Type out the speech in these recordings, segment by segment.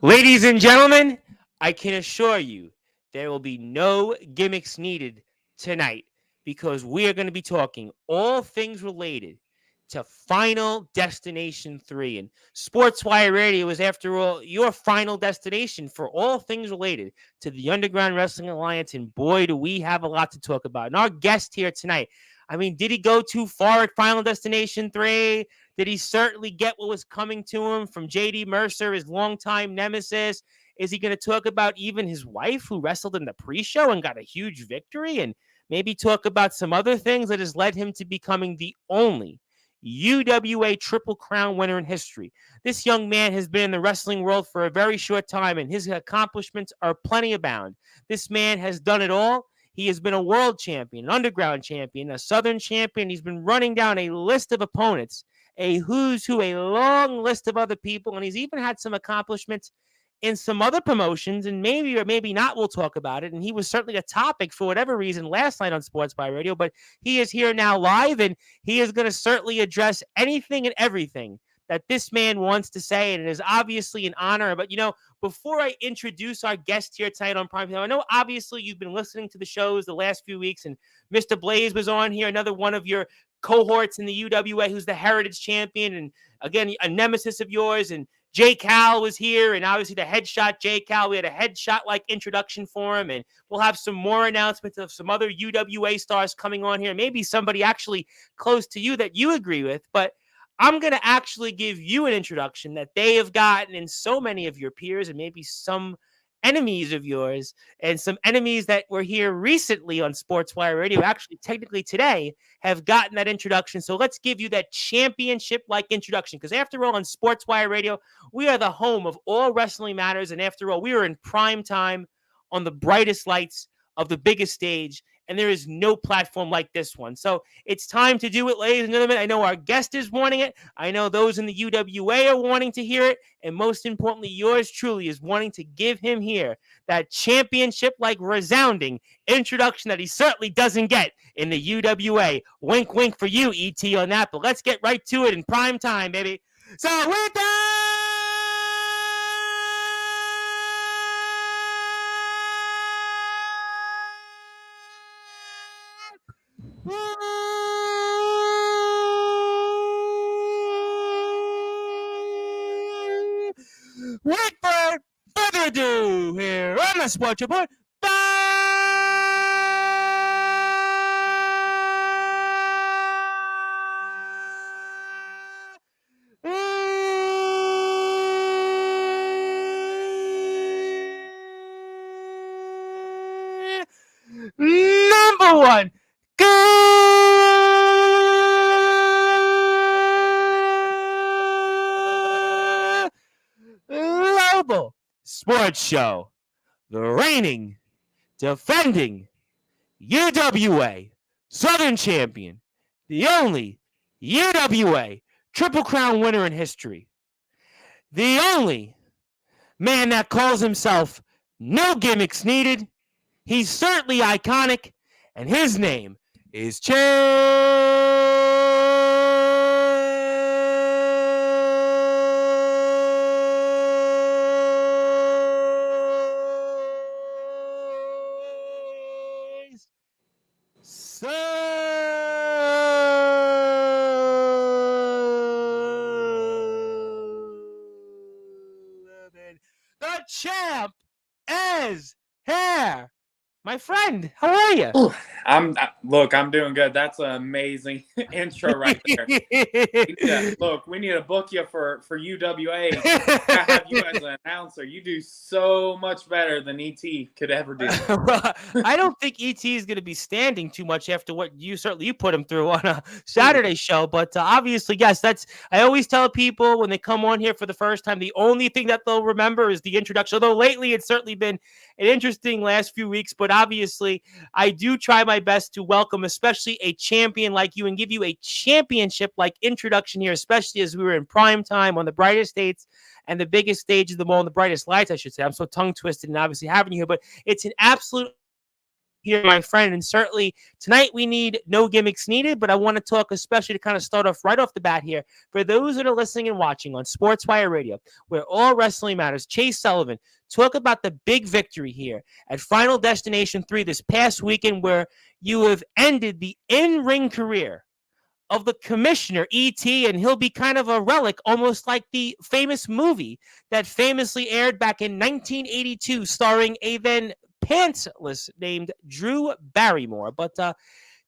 Ladies and gentlemen, I can assure you there will be no gimmicks needed tonight because we are going to be talking all things related to Final Destination 3. And Sportswire Radio is, after all, your final destination for all things related to the Underground Wrestling Alliance. And boy, do we have a lot to talk about. And our guest here tonight, I mean, did he go too far at Final Destination 3? Did he certainly get what was coming to him from JD Mercer, his longtime nemesis? Is he going to talk about even his wife who wrestled in the pre-show and got a huge victory? And maybe talk about some other things that has led him to becoming the only UWA Triple Crown winner in history. This young man has been in the wrestling world for a very short time, and his accomplishments are plenty abound. This man has done it all. He has been a world champion, an underground champion, a southern champion. He's been running down a list of opponents, a who's who, a long list of other people, and he's even had some accomplishments in some other promotions, and maybe or maybe not, we'll talk about it. And he was certainly a topic for whatever reason last night on Sportswire Radio, but he is here now live, and he is going to certainly address anything and everything that this man wants to say, and it is obviously an honor. But, before I introduce our guest here tonight on Prime Time, I know obviously you've been listening to the shows the last few weeks, and Mr. Blaze was on here, another one of your cohorts in the UWA who's the Heritage Champion, and again, a nemesis of yours, and Jay Cal was here, and obviously the headshot Jay Cal. We had a headshot-like introduction for him, and we'll have some more announcements of some other UWA stars coming on here, maybe somebody actually close to you that you agree with, but I'm going to actually give you an introduction that they have gotten in so many of your peers and maybe some enemies of yours and some enemies that were here recently on Sportswire Radio, actually technically today, have gotten that introduction. So let's give you that championship-like introduction, because after all, on Sportswire Radio, we are the home of all wrestling matters, and after all, we are in prime time on the brightest lights of the biggest stage, and there is no platform like this one. So it's time to do it, ladies and gentlemen. I know our guest is wanting it. I know those in the UWA are wanting to hear it. And most importantly, yours truly is wanting to give him here that championship-like resounding introduction that he certainly doesn't get in the UWA. Wink, wink for you, ET, on that. But let's get right to it in prime time, baby. So with that, without further ado, here on the Sports Report, number one, Global Sports Show, the reigning, defending UWA Southern Champion, the only UWA Triple Crown winner in history, the only man that calls himself no gimmicks needed. He's certainly iconic, and his name is Sullivan. The champ is here. My friend, how are you? Look, I'm doing good. That's an amazing intro right there. We need to book you for UWA. I have you as an announcer. You do so much better than ET could ever do. Well, I don't think ET is going to be standing too much after what you put him through on a Saturday show. But obviously, yes, I always tell people when they come on here for the first time, the only thing that they'll remember is the introduction. Although lately it's certainly been an interesting last few weeks, but obviously I do try my best to welcome especially a champion like you and give you a championship-like introduction here, especially as we were in prime time on the brightest dates and the biggest stage of them all, and the brightest lights, I should say. I'm so tongue-twisted and obviously having you here, but it's an absolute here, my friend. And certainly tonight we need no gimmicks needed, but I want to talk especially to kind of start off right off the bat here for those that are listening and watching on Sportswire Radio, where all wrestling matters. Chase Sullivan, talk about the big victory here at Final Destination 3 this past weekend, where you have ended the in-ring career of the commissioner, E.T., and he'll be kind of a relic, almost like the famous movie that famously aired back in 1982, starring a then pantsless named Drew Barrymore. But,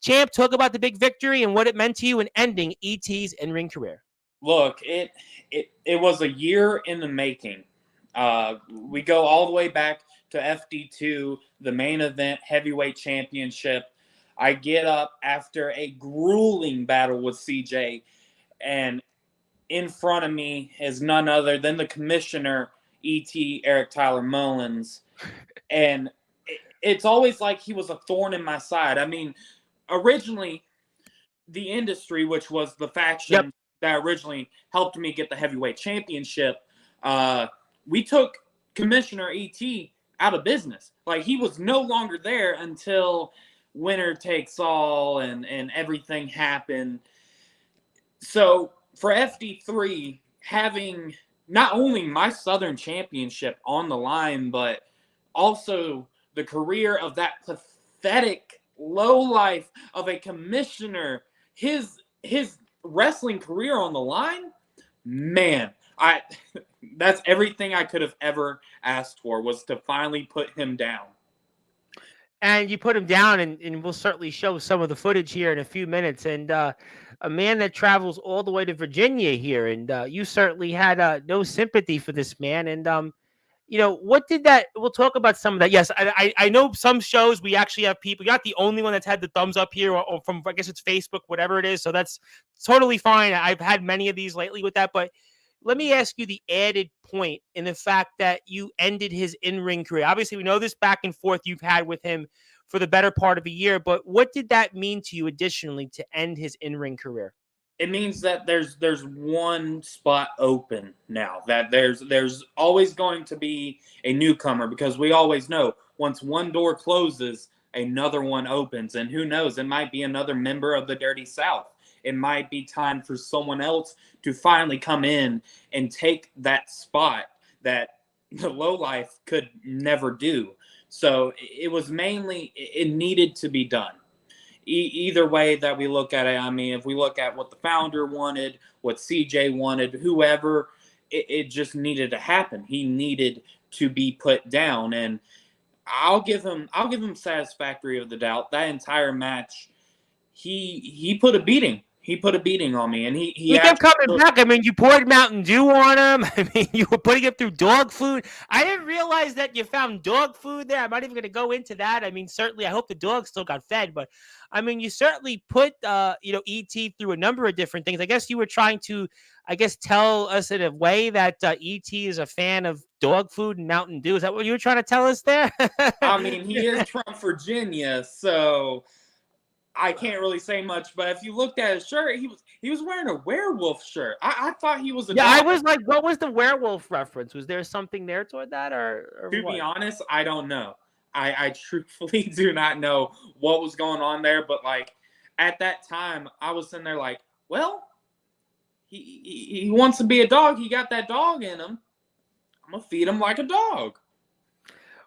Champ, talk about the big victory and what it meant to you in ending E.T.'s in-ring career. Look, it was a year in the making. We go all the way back to FD2, the main event heavyweight championship. I get up after a grueling battle with CJ, and in front of me is none other than the commissioner, E.T. Eric Tyler Mullins. And it's always like he was a thorn in my side. I mean, originally, the industry, which was the faction that originally helped me get the heavyweight championship, we took Commissioner E.T. out of business. Like, he was no longer there until winner takes all and everything happened. So for FD3, having not only my Southern Championship on the line, but also the career of that pathetic lowlife of a commissioner, his wrestling career on the line, man, that's everything I could have ever asked for, was to finally put him down. And you put him down, and we'll certainly show some of the footage here in a few minutes. And a man that travels all the way to Virginia here, and you certainly had no sympathy for this man. And what did that? We'll talk about some of that. Yes, I know some shows we actually have people. You're not the only one that's had the thumbs up here, or from, I guess it's Facebook, whatever it is. So that's totally fine. I've had many of these lately with that, but let me ask you the added point in the fact that you ended his in-ring career. Obviously, we know this back and forth you've had with him for the better part of a year, but what did that mean to you additionally to end his in-ring career? It means that there's one spot open now, that there's always going to be a newcomer, because we always know once one door closes, another one opens. And who knows, it might be another member of the Dirty South. It might be time for someone else to finally come in and take that spot that the lowlife could never do. So it was mainly, it needed to be done. Either way that we look at it, I mean, if we look at what the founder wanted, what CJ wanted, whoever, it just needed to happen. He needed to be put down, and I'll give him satisfactory of the doubt. That entire match, he put a beating. He put a beating on me, and he kept coming back. I mean, you poured Mountain Dew on him. I mean, you were putting him through dog food. I didn't realize that you found dog food there. I'm not even going to go into that. I mean, certainly, I hope the dog still got fed, but I mean, you certainly put, E.T. through a number of different things. I guess you were trying to, tell us in a way that E.T. is a fan of dog food and Mountain Dew. Is that what you were trying to tell us there? I mean, he is from Virginia, so I can't really say much, but if you looked at his shirt, he was wearing a werewolf shirt. I thought he was a dog. I was like, what was the werewolf reference? Was there something there toward that, or to what? be honest, I don't know. I truthfully do not know what was going on there, but like at that time, I was sitting there like, well, he wants to be a dog. He got that dog in him. I'm gonna feed him like a dog.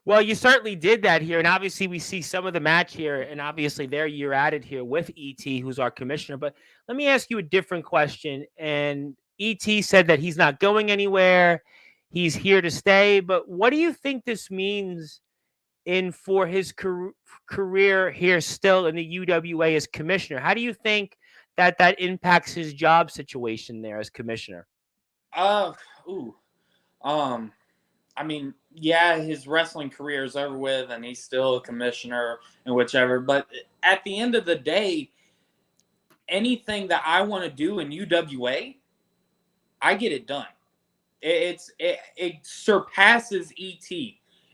Well, you certainly did that here, and obviously we see some of the match here, and obviously there you're at it here with E.T., who's our commissioner. But let me ask you a different question. And E.T. said that he's not going anywhere. He's here to stay. But what do you think this means for his career here still in the UWA as commissioner? How do you think that impacts his job situation there as commissioner? I mean, yeah, his wrestling career is over with, and he's still a commissioner and whichever. But at the end of the day, anything that I want to do in UWA, I get it done. It surpasses ET.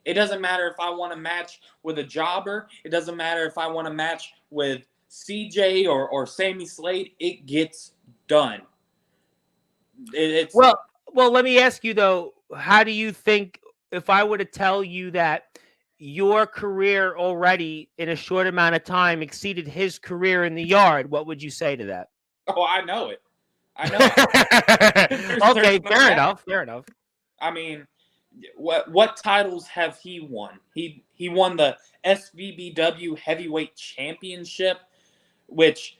It doesn't matter if I want to match with a jobber. It doesn't matter if I want to match with CJ or Sammy Slade. It gets done. Well, let me ask you though. How do you think, if I were to tell you that your career already in a short amount of time exceeded his career in the yard, what would you say to that? Oh, I know it. I know it. There's Okay, no fair doubt. enough. Fair enough. I mean, what titles have he won? He won the SVBW Heavyweight Championship, which,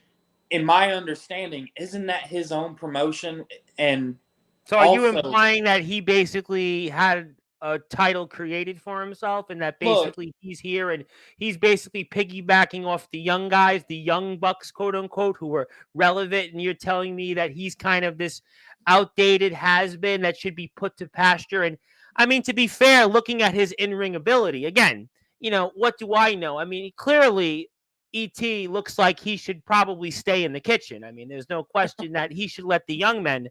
in my understanding, isn't that his own promotion? And So are you also, implying that he basically had a title created for himself and that look, basically he's here and he's basically piggybacking off the young guys, the young bucks, quote unquote, who were relevant, and you're telling me that he's kind of this outdated has been that should be put to pasture? And I mean, to be fair, looking at his in-ring ability, again, what do I know? I mean, clearly ET looks like he should probably stay in the kitchen. I mean, there's no question that he should let the young men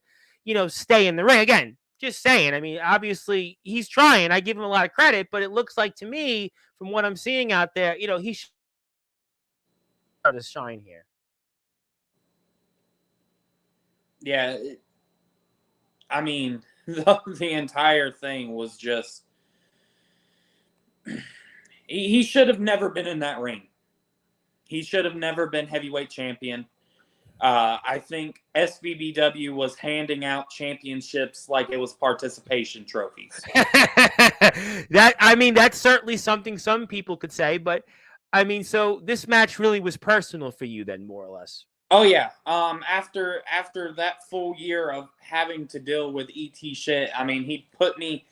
stay in the ring. Again, just saying. I mean, obviously he's trying. I give him a lot of credit, but it looks like to me, from what I'm seeing out there, he should start to shine here. yeah, I mean, the entire thing was just. He should have never been in that ring. He should have never been heavyweight champion. I think SVBW was handing out championships like it was participation trophies. That's certainly something some people could say, but I mean, so this match really was personal for you then, more or less. Oh yeah. After that full year of having to deal with ET shit, I mean, he put me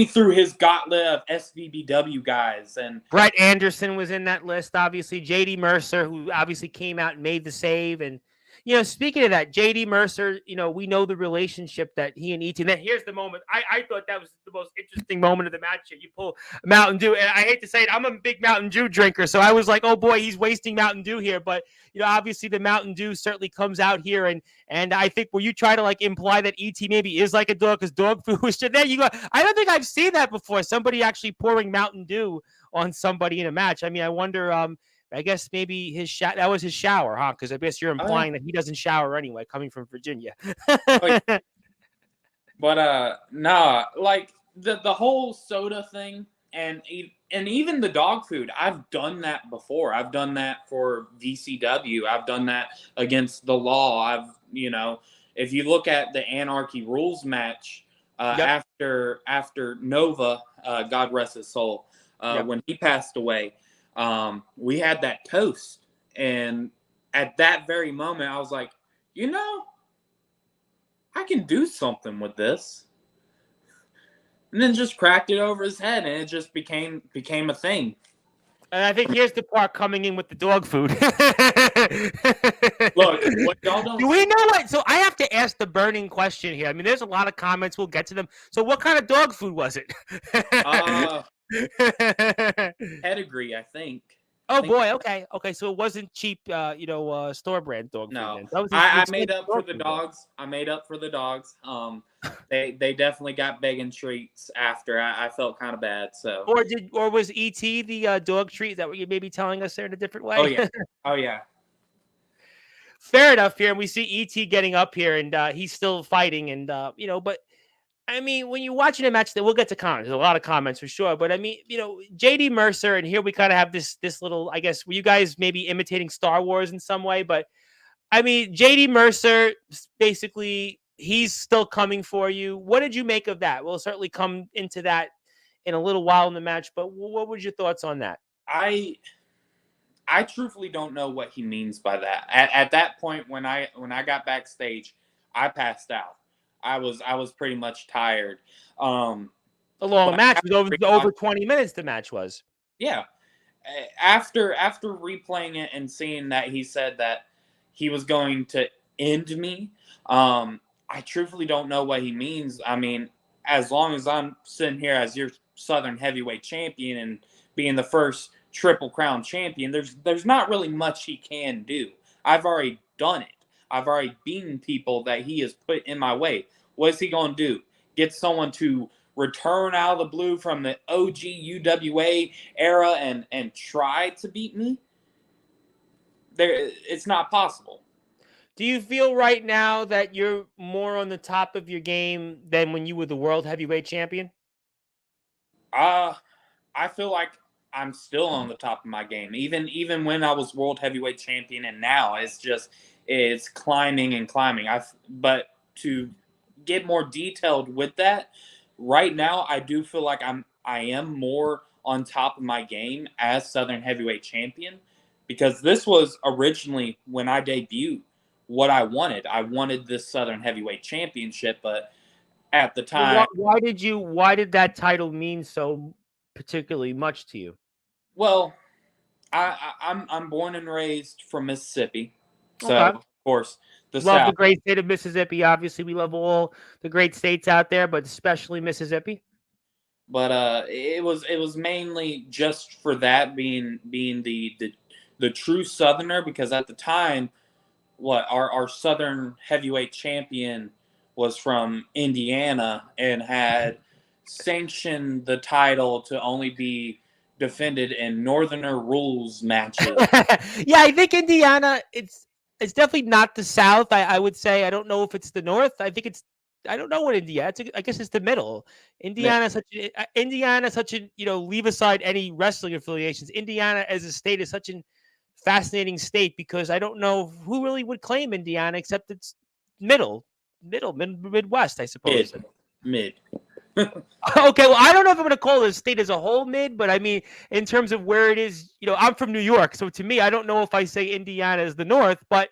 through his gauntlet of SVBW guys, and Brett Anderson was in that list, obviously. JD Mercer, who obviously came out and made the save. And, speaking of that, JD Mercer, we know the relationship that he and ET. And then here's the moment. I thought that was the most interesting moment of the match. You pull Mountain Dew. And I hate to say it, I'm a big Mountain Dew drinker. So I was like, oh boy, he's wasting Mountain Dew here. But, obviously the Mountain Dew certainly comes out here. And I think where you try to like imply that ET maybe is like a dog because dog food was there. You go, I don't think I've seen that before. Somebody actually pouring Mountain Dew on somebody in a match. I mean, I wonder. I guess maybe that was his shower, huh? Because I guess you're implying that he doesn't shower anyway, coming from Virginia. But nah, like the whole soda thing, and even the dog food. I've done that before. I've done that for VCW. I've done that against the Law. If you look at the Anarchy Rules match Yep. after Nova, God rest his soul. Yep. When he passed away, we had that toast. And at that very moment, I was like, I can do something with this. And then just cracked it over his head, and it just became a thing. And I think here's the part coming in with the dog food. Look, what y'all don't do we know what? So I have to ask the burning question here. I mean, there's a lot of comments. We'll get to them. So what kind of dog food was it? Pedigree, I think. Oh boy, okay. So it wasn't cheap, store brand dog food. No, Then. I made up for the dogs. I made up for the dogs. They definitely got begging treats after. I felt kind of bad. So, or was ET the dog treat? Is that what you may be telling us there in a different way? Oh yeah. Fair enough here, and we see ET getting up here, and he's still fighting, and but. I mean, when you're watching a match, that we'll get to comments. There's a lot of comments for sure. But I mean, JD Mercer, and here we kind of have this little, I guess, were you guys maybe imitating Star Wars in some way? But I mean, JD Mercer, basically, he's still coming for you. What did you make of that? We'll certainly come into that in a little while in the match. But what was your thoughts on that? I truthfully don't know what he means by that. At that point, when I got backstage, I passed out. I was pretty much tired. A long match. It was over 20 minutes, the match was. Yeah. After replaying it and seeing that he said that he was going to end me, I truthfully don't know what he means. I mean, as long as I'm sitting here as your Southern Heavyweight Champion and being the first Triple Crown champion, there's not really much he can do. I've already done it. I've already beaten people that he has put in my way. What is he going to do? Get someone to return out of the blue from the OG UWA era and try to beat me? It's not possible. Do you feel right now that you're more on the top of your game than when you were the World Heavyweight Champion? I feel like I'm still on the top of my game. Even when I was world heavyweight champion, and now it's climbing and climbing. But to get more detailed with that, right now I do feel like I am more on top of my game as Southern heavyweight champion, because this was originally when I debuted what I wanted. I wanted this Southern heavyweight championship, but at the time, Why did that title mean so particularly much to you? well, I'm born and raised from Mississippi, so Okay. of course the Love the South. great state of Mississippi. Obviously, we love all the great states out there, but especially Mississippi. But it was mainly just for that being the true Southerner, because at the time, what our Southern heavyweight champion was from Indiana and had sanctioned the title to only be defended in Northerner rules matches. Yeah, I think Indiana. It's definitely not the South. I would say I don't know if it's the North. I think it's. I don't know what Indiana. I guess it's the middle. Indiana such a leave aside any wrestling affiliations. Indiana as a state is such a fascinating state because I don't know who really would claim Indiana except it's Midwest, I suppose. Mid. Okay, well, I don't know if I'm going to call the state as a whole mid, but I mean, in terms of where it is, I'm from New York, so to me, I don't know if I say Indiana is the North, but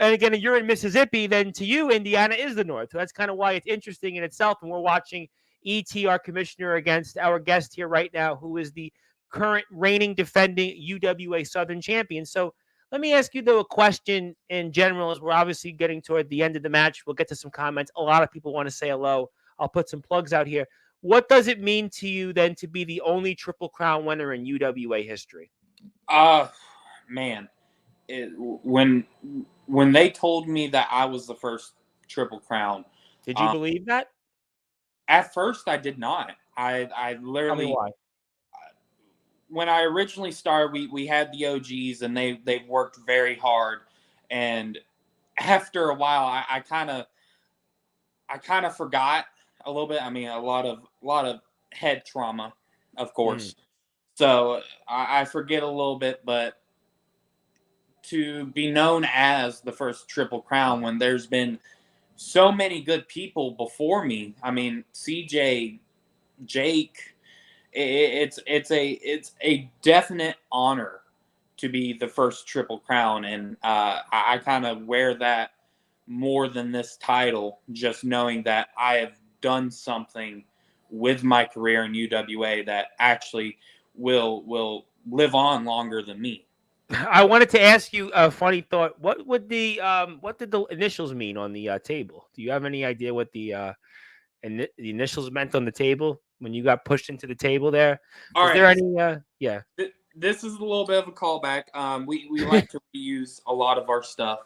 and again, if you're in Mississippi, then to you, Indiana is the North. So that's kind of why it's interesting in itself. And we're watching ET, our commissioner, against our guest here right now, who is the current reigning defending UWA Southern champion. So let me ask you, though, a question in general, as we're obviously getting toward the end of the match. We'll get to some comments. A lot of people want to say hello. I'll put some plugs out here. What does it mean to you then to be the only Triple Crown winner in UWA history? Man, when they told me that I was the first Triple Crown, Did you believe that? At first, I did not. I literally. Tell me why. When I originally started, we had the OGs and they worked very hard, and after a while, I kind of forgot a little bit. I mean, a lot of head trauma, of course. So I forget a little bit, but to be known as the first Triple Crown when there's been so many good people before me. I mean, CJ, Jake, it's a definite honor to be the first Triple Crown, and I kind of wear that more than this title, just knowing that I have done something with my career in UWA that actually will live on longer than me. I wanted to ask you a funny thought. What did the initials mean on the table? Do you have any idea what the initials meant on the table when you got pushed into the table there? All Is right. there any? Yeah. This is a little bit of a callback. We like to reuse a lot of our stuff.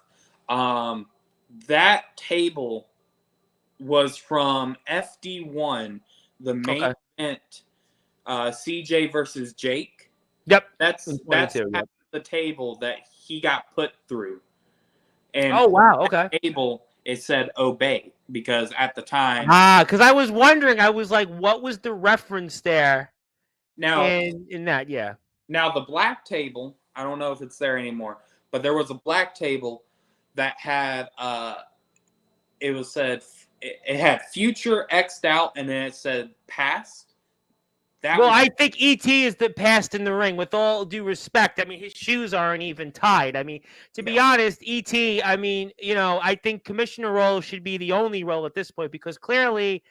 That table was from FD1, the main event, CJ versus Jake. Yep. That's the table that he got put through. And oh wow, okay. Table it said obey because at the time. Because I was wondering, I was like, what was the reference there? Now in that, yeah. Now the black table, I don't know if it's there anymore, but there was a black table that had it had future X'd out and then it said past. I think ET is the past in the ring. With all due respect, I mean his shoes aren't even tied. I mean, to be honest, ET. I mean, I think commissioner role should be the only role at this point because clearly,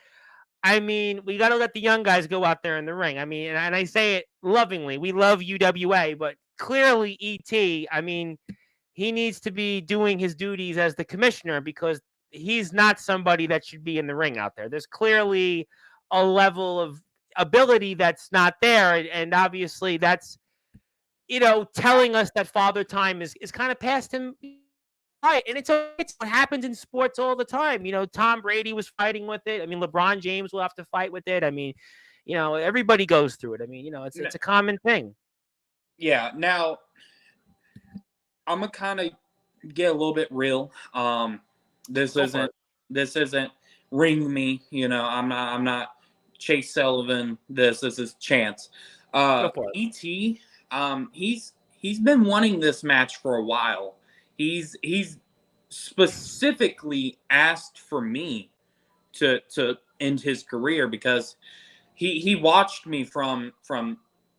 I mean, we got to let the young guys go out there in the ring. I mean, and I say it lovingly. We love UWA, but clearly ET. I mean, he needs to be doing his duties as the commissioner because he's not somebody that should be in the ring out there. There's clearly a level of ability that's not there, and obviously that's telling us that Father Time is kind of past him, right? And it's what happens in sports all the time. Tom Brady was fighting with it. I mean, LeBron James will have to fight with it. I mean, everybody goes through it. I mean, it's a common thing. Yeah. Now I'm gonna kind of get a little bit real. This isn't ring me. I'm not Chase Sullivan. This is Chance. Go for it. ET, he's been wanting this match for a while. He's specifically asked for me to end his career because he watched me from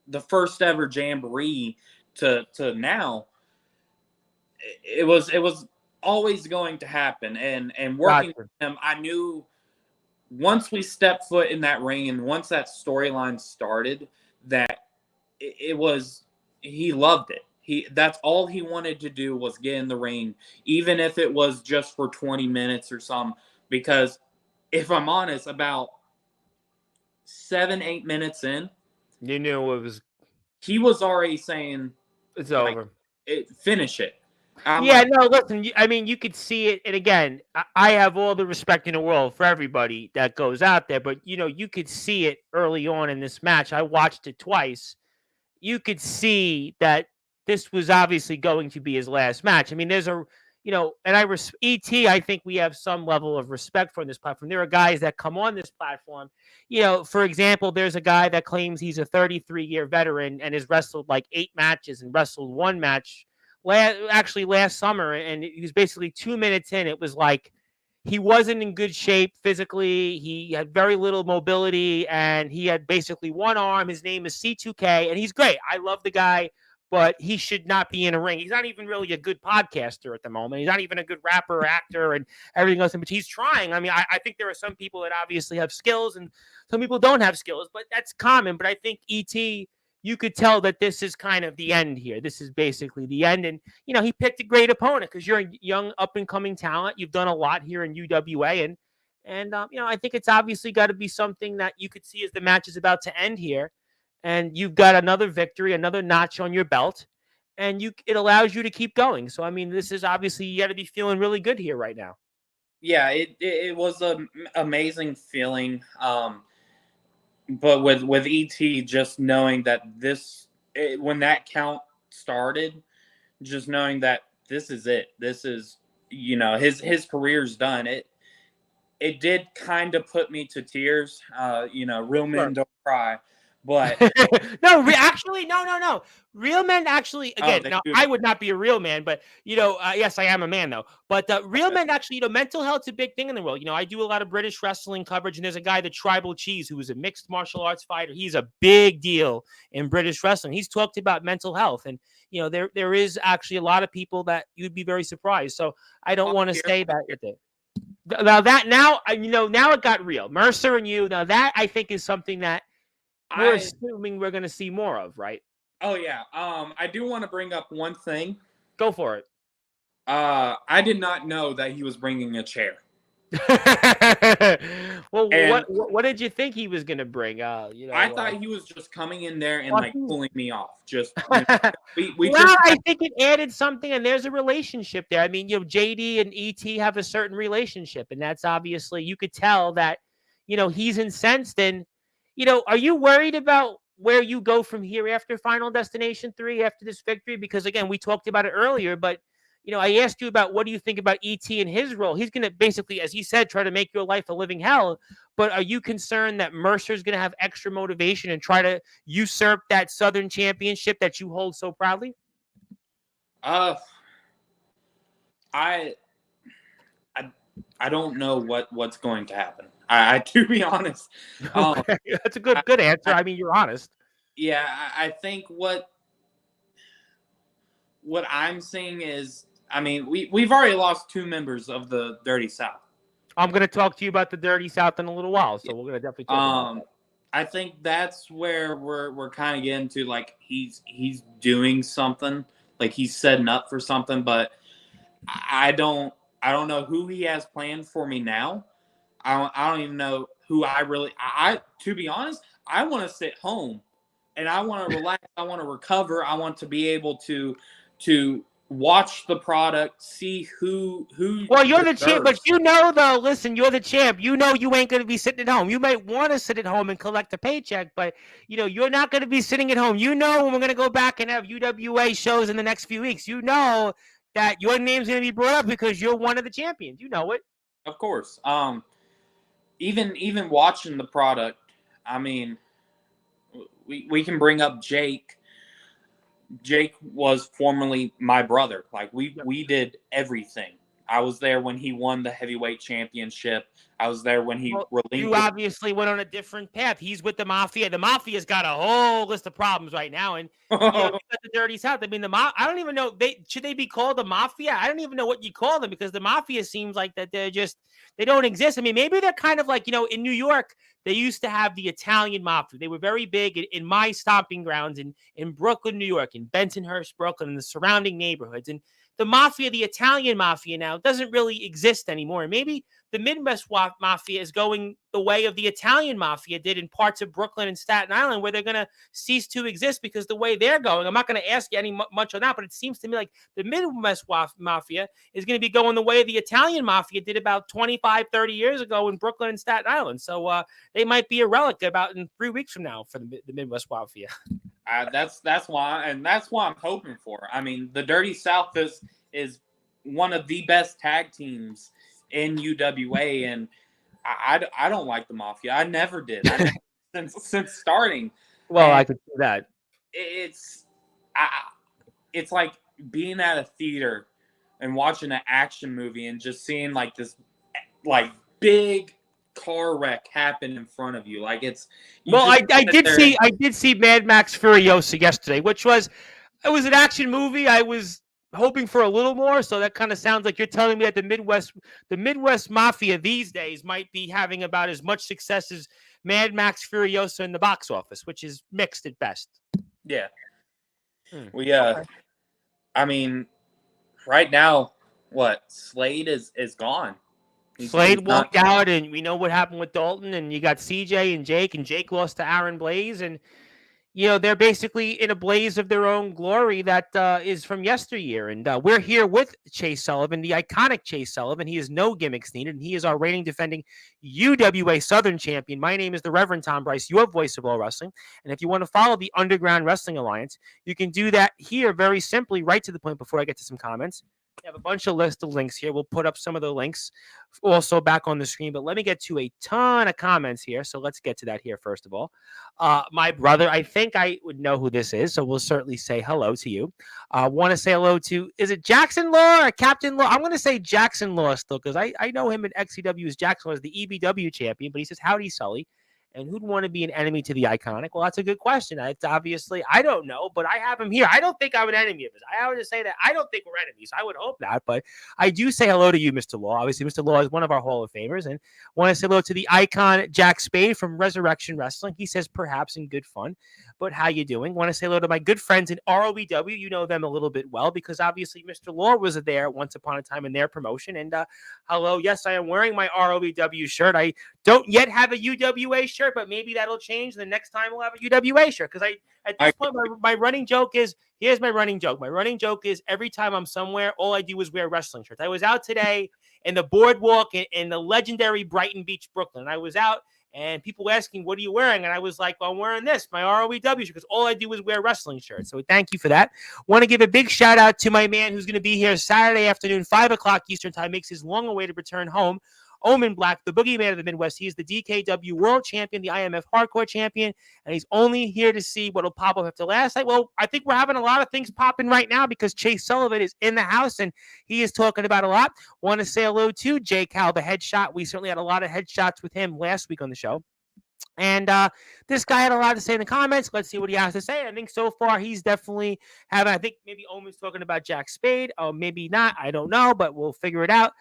the first ever jamboree to now. It was always going to happen, and working Gotcha. with him, I knew once we stepped foot in that ring and once that storyline started that it was he loved it. That's all he wanted to do was get in the ring, even if it was just for 20 minutes or something. Because if I'm honest, about 7-8 minutes in, You knew it was. he was already saying, It's like, over. finish it. I'm Yeah, like, no, listen, I mean, you could see it. And again, I have all the respect in the world for everybody that goes out there, but, you could see it early on in this match. I watched it twice. You could see that this was obviously going to be his last match. I mean, and ET, I think we have some level of respect for this platform. There are guys that come on this platform. For example, there's a guy that claims he's a 33-year veteran and has wrestled like 8 matches and wrestled 1 match last summer. And he was basically 2 minutes in. It was like he wasn't in good shape physically. He had very little mobility, and he had basically 1 arm. His name is C2K, and he's great. I love the guy, but he should not be in a ring. He's not even really a good podcaster at the moment. He's not even a good rapper or actor and everything else. But he's trying. I mean, I think there are some people that obviously have skills, and some people don't have skills, but that's common. But I think ET, you could tell that this is kind of the end here. This is basically the end. And, he picked a great opponent because you're a young up and coming talent. You've done a lot here in UWA. And I think it's obviously got to be something that you could see as the match is about to end here. And you've got another victory, another notch on your belt, and it allows you to keep going. So, I mean, this is obviously, you got to be feeling really good here right now. yeah, it was an amazing feeling. But with ET, just knowing that when that count started, just knowing that this is it. This is, his career's done. It did kind of put me to tears. Real men don't cry, but no, actually, no. Real men actually, again, now do. I would not be a real man, but yes, I am a man though. But real men actually, mental health's a big thing in the world. I do a lot of British wrestling coverage, and there's a guy, the Tribal Cheese, who is a mixed martial arts fighter. He's a big deal in British wrestling. He's talked about mental health, and there is actually a lot of people that you'd be very surprised. So I don't want to say that. Now it got real. Mercer and you. Now that I think is something that we're assuming we're going to see more of, right? Oh yeah. I do want to bring up one thing. Go for it. I did not know that he was bringing a chair. Well, what did you think he was going to bring? I thought he was just coming in there and pulling me off. Just I think it added something, and there's a relationship there. I mean, JD and ET have a certain relationship, and that's obviously, you could tell that he's incensed. And are you worried about where you go from here after Final Destination 3, after this victory? Because again, we talked about it earlier, but I asked you about what do you think about ET and his role. He's going to basically, as he said, try to make your life a living hell. But are you concerned that Mercer's going to have extra motivation and try to usurp that Southern Championship that you hold so proudly? I don't know what's going to happen. I to be honest. That's a good answer. I mean, you're honest. Yeah, I think what I'm seeing is, I mean, we've already lost 2 members of the Dirty South. I'm going to talk to you about the Dirty South in a little while, so we're going to definitely talk about that. I think that's where we're kind of getting to, like, he's doing something, like he's setting up for something, but I don't know who he has planned for me now. I don't even know who to be honest, I want to sit home and I want to relax. I want to recover. I want to be able to watch the product, see who. Well, you're the champ, but though, listen, you're the champ. You ain't going to be sitting at home. You might want to sit at home and collect a paycheck, but you're not going to be sitting at home. When we're going to go back and have UWA shows in the next few weeks, that your name's going to be brought up because you're one of the champions. You know it. Of course. Even watching the product, I mean, we can bring up Jake. Jake was formerly my brother. Like we did everything. I was there when he won the heavyweight championship. I was there when he You relinquished. obviously went on a different path. He's with the Mafia. The Mafia's got a whole list of problems right now, and you got the Dirty South. I mean, I don't even know. Should they be called the Mafia? I don't even know what you call them because the Mafia seems like that they don't exist. I mean, maybe they're kind of like in New York they used to have the Italian Mafia. They were very big in my stomping grounds in Brooklyn, New York, in Bensonhurst, Brooklyn, and the surrounding neighborhoods. And the Mafia, the Italian Mafia now doesn't really exist anymore. And maybe the Midwest Mafia is going the way of the Italian Mafia did in parts of Brooklyn and Staten Island, where they're going to cease to exist because the way they're going, I'm not going to ask you much on that, but it seems to me like the Midwest Mafia is going to be going the way the Italian Mafia did about 25, 30 years ago in Brooklyn and Staten Island. So they might be a relic about in 3 weeks from now for the Midwest Mafia. That's why I'm hoping for. I mean, the Dirty South is one of the best tag teams in UWA, and I don't like the Mafia. I never did. Since starting. Well, and I could see that. It's like being at a theater and watching an action movie and just seeing like this like big car wreck happen in front of you. Like I did see Mad Max Furiosa yesterday, which was an action movie. I was hoping for a little more, so that kind of sounds like you're telling me that the Midwest Mafia these days might be having about as much success as Mad Max Furiosa in the box office, which is mixed at best. Yeah. Well, yeah. Okay. I mean, right now, Slade is gone. Slade walked out, and we know what happened with Dalton, and you got CJ and Jake lost to Aaron Blaze, and they're basically in a blaze of their own glory that is from yesteryear. And we're here with Chase Sullivan, the iconic Chase Sullivan. He has no gimmicks needed, and he is our reigning defending UWA Southern champion. My name is the Reverend Tom Bryce, your voice of all wrestling. And if you want to follow the Underground Wrestling Alliance, you can do that here very simply, right to the point before I get to some comments. We have a bunch of list of links here. We'll put up some of the links also back on the screen, but let me get to a ton of comments here. So let's get to that here first of all. My brother, I think I would know who this is, so we'll certainly say hello to you. Want to say hello to, is it Jackson Law or Captain Law? I'm going to say Jackson Law still because I know him at XCW as Jackson Law as the EBW champion, but he says, howdy, Sully. And who'd want to be an enemy to the Iconic? Well, that's a good question. It's obviously, I don't know, but I have him here. I don't think I'm an enemy of his. I would just say that I don't think we're enemies. I would hope not, but I do say hello to you, Mr. Law. Obviously, Mr. Law is one of our Hall of Famers. And want to say hello to the icon, Jack Spade from Resurrection Wrestling. He says, perhaps in good fun, but how you doing? Want to say hello to my good friends in ROBW. You know them a little bit well because obviously Mr. Law was there once upon a time in their promotion. And hello, yes, I am wearing my ROBW shirt. I don't yet have a UWA shirt, but maybe that'll change. The next time we'll have a UWA shirt. Because at this point, my running joke is, here's my running joke. My running joke is every time I'm somewhere, all I do is wear wrestling shirts. I was out today in the boardwalk in the legendary Brighton Beach, Brooklyn. I was out and people were asking, what are you wearing? And I was like, well, I'm wearing this, my ROEW shirt, because all I do is wear wrestling shirts. So thank you for that. Want to give a big shout out to my man who's going to be here Saturday afternoon, 5 o'clock Eastern time, makes his long-awaited return home. Omen Black, the boogeyman of the Midwest. He's the DKW World Champion, the IMF Hardcore Champion, and he's only here to see what'll pop up after last night. Well, I think we're having a lot of things popping right now because Chase Sullivan is in the house, and he is talking about a lot. Want to say hello to Jay Cal, the headshot. We certainly had a lot of headshots with him last week on the show. And this guy had a lot to say in the comments. Let's see what he has to say. I think so far he's definitely having, I think maybe Omen's talking about Jack Spade. Oh, maybe not. I don't know, but we'll figure it out.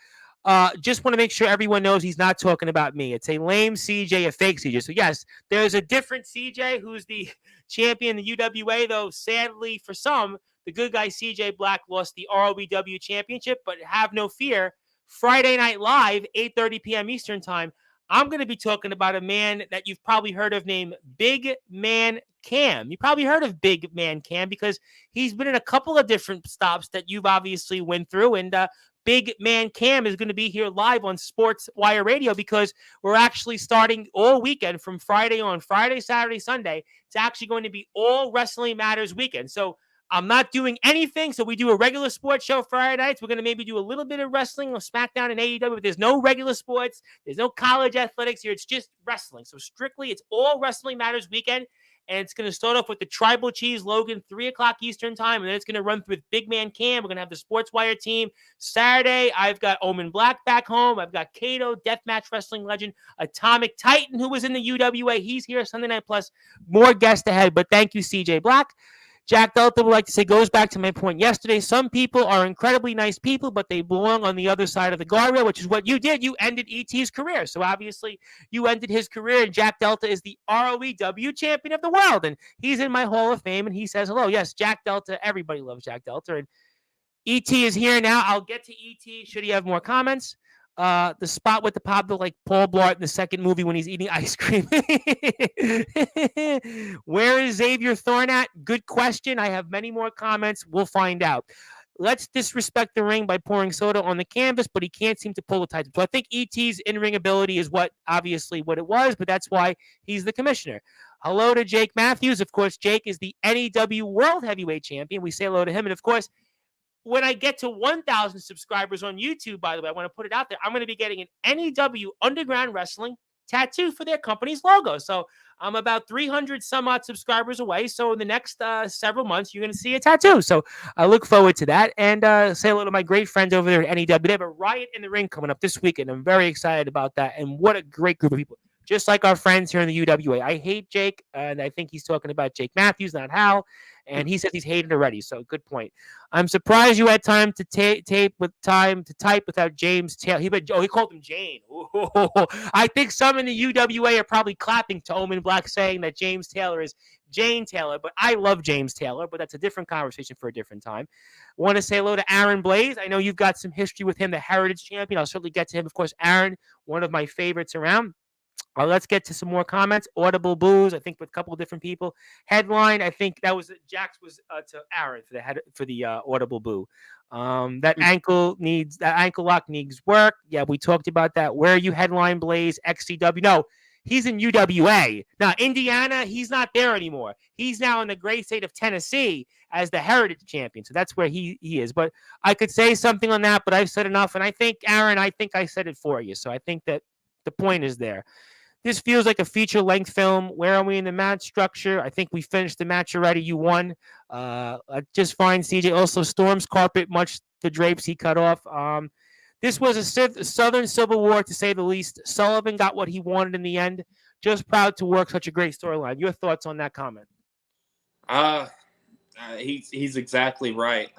Just want to make sure everyone knows he's not talking about me. It's a lame CJ, a fake CJ. So, yes, there's a different CJ who's the champion in the UWA, though, sadly for some, the good guy CJ Black lost the ROBW championship. But have no fear, Friday Night Live, 8:30 p.m. Eastern time, I'm going to be talking about a man that you've probably heard of named Big Man Cam. You probably heard of Big Man Cam because he's been in a couple of different stops that you've obviously went through. And Big Man Cam is going to be here live on Sportswire Radio because we're actually starting all weekend from Friday on. Friday, Saturday, Sunday. It's actually going to be all Wrestling Matters weekend. So I'm not doing anything. So we do a regular sports show Friday nights. We're going to maybe do a little bit of wrestling or SmackDown and AEW, but there's no regular sports. There's no college athletics here. It's just wrestling. So strictly, it's all Wrestling Matters weekend. And it's going to start off with the Tribal Cheese Logan, 3 o'clock Eastern time. And then it's going to run through with Big Man Cam. We're going to have the Sportswire team. Saturday, I've got Omen Black back home. I've got Kato, Deathmatch Wrestling legend, Atomic Titan, who was in the UWA. He's here Sunday night, plus more guests ahead. But thank you, CJ Black. Jack Delta would like to say, goes back to my point yesterday. Some people are incredibly nice people, but they belong on the other side of the guardrail, which is what you did. You ended ET's career. So obviously you ended his career, and Jack Delta is the ROEW champion of the world. And he's in my Hall of Fame, and he says hello. Yes, Jack Delta. Everybody loves Jack Delta. And ET is here now. I'll get to ET should he have more comments. The spot with the pop, like Paul Blart in the second movie when he's eating ice cream. Where is Xavier Thorne at? Good question. I have many more comments. We'll find out. Let's disrespect the ring by pouring soda on the canvas, but he can't seem to pull the title. So I think ET's in-ring ability is obviously what it was, but that's why he's the commissioner. Hello to Jake Matthews. Of course, Jake is the NEW World Heavyweight Champion. We say hello to him. And of course, when I get to 1,000 subscribers on YouTube, by the way, I want to put it out there. I'm going to be getting an NEW Underground Wrestling tattoo for their company's logo. So I'm about 300 some odd subscribers away. So in the next several months, you're going to see a tattoo. So I look forward to that. And say hello to my great friends over there at NEW. They have a Riot in the Ring coming up this week, and I'm very excited about that. And what a great group of people. Just like our friends here in the UWA. I hate Jake, and I think he's talking about Jake Matthews, not Hal. And he says he's hated already, so good point. I'm surprised you had time to type without James Taylor. He called him Jane. Ooh. I think some in the UWA are probably clapping to Omen Black saying that James Taylor is Jane Taylor, but I love James Taylor, but that's a different conversation for a different time. Want to say hello to Aaron Blaze. I know you've got some history with him, the Heritage Champion. I'll certainly get to him. Of course, Aaron, one of my favorites around. Let's get to some more comments. Audible boos, I think, with a couple of different people. Headline, I think that was Jax was to Aaron for the audible boo. That ankle lock needs work. Yeah, we talked about that. Where are you, Headline Blaze? XCW? No, he's in UWA now. Indiana, he's not there anymore. He's now in the great state of Tennessee as the Heritage Champion. So that's where he is. But I could say something on that, but I've said enough. And I think, Aaron, I said it for you. So I think that the point is there. This feels like a feature-length film. Where are we in the match structure? I think we finished the match already. You won. Just fine, CJ. Also, Storm's carpet, much the drapes he cut off. This was a Southern Civil War, to say the least. Sullivan got what he wanted in the end. Just proud to work such a great storyline. Your thoughts on that comment? He's exactly right.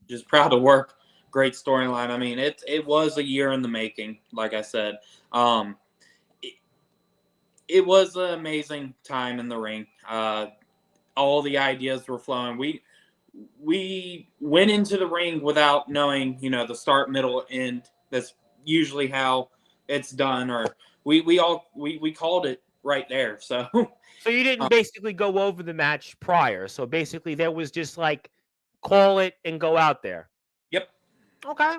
Just proud to work. Great storyline. I mean, it was a year in the making, like I said. It was an amazing time in the ring. All the ideas were flowing. We went into the ring without knowing, the start, middle, end. That's usually how it's done. Or we called it right there. So you didn't basically go over the match prior. So basically, there was just like call it and go out there. Yep. Okay.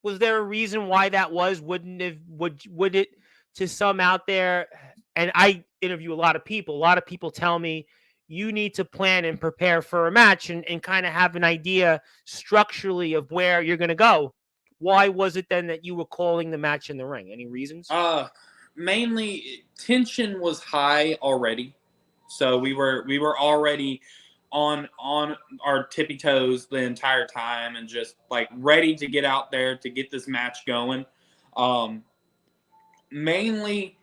Was there a reason why that was? Would it to some out there? And I interview a lot of people. A lot of people tell me you need to plan and prepare for a match and kind of have an idea structurally of where you're going to go. Why was it then that you were calling the match in the ring? Any reasons? Mainly tension was high already. So we were already on our tippy toes the entire time and just like ready to get out there to get this match going. Mainly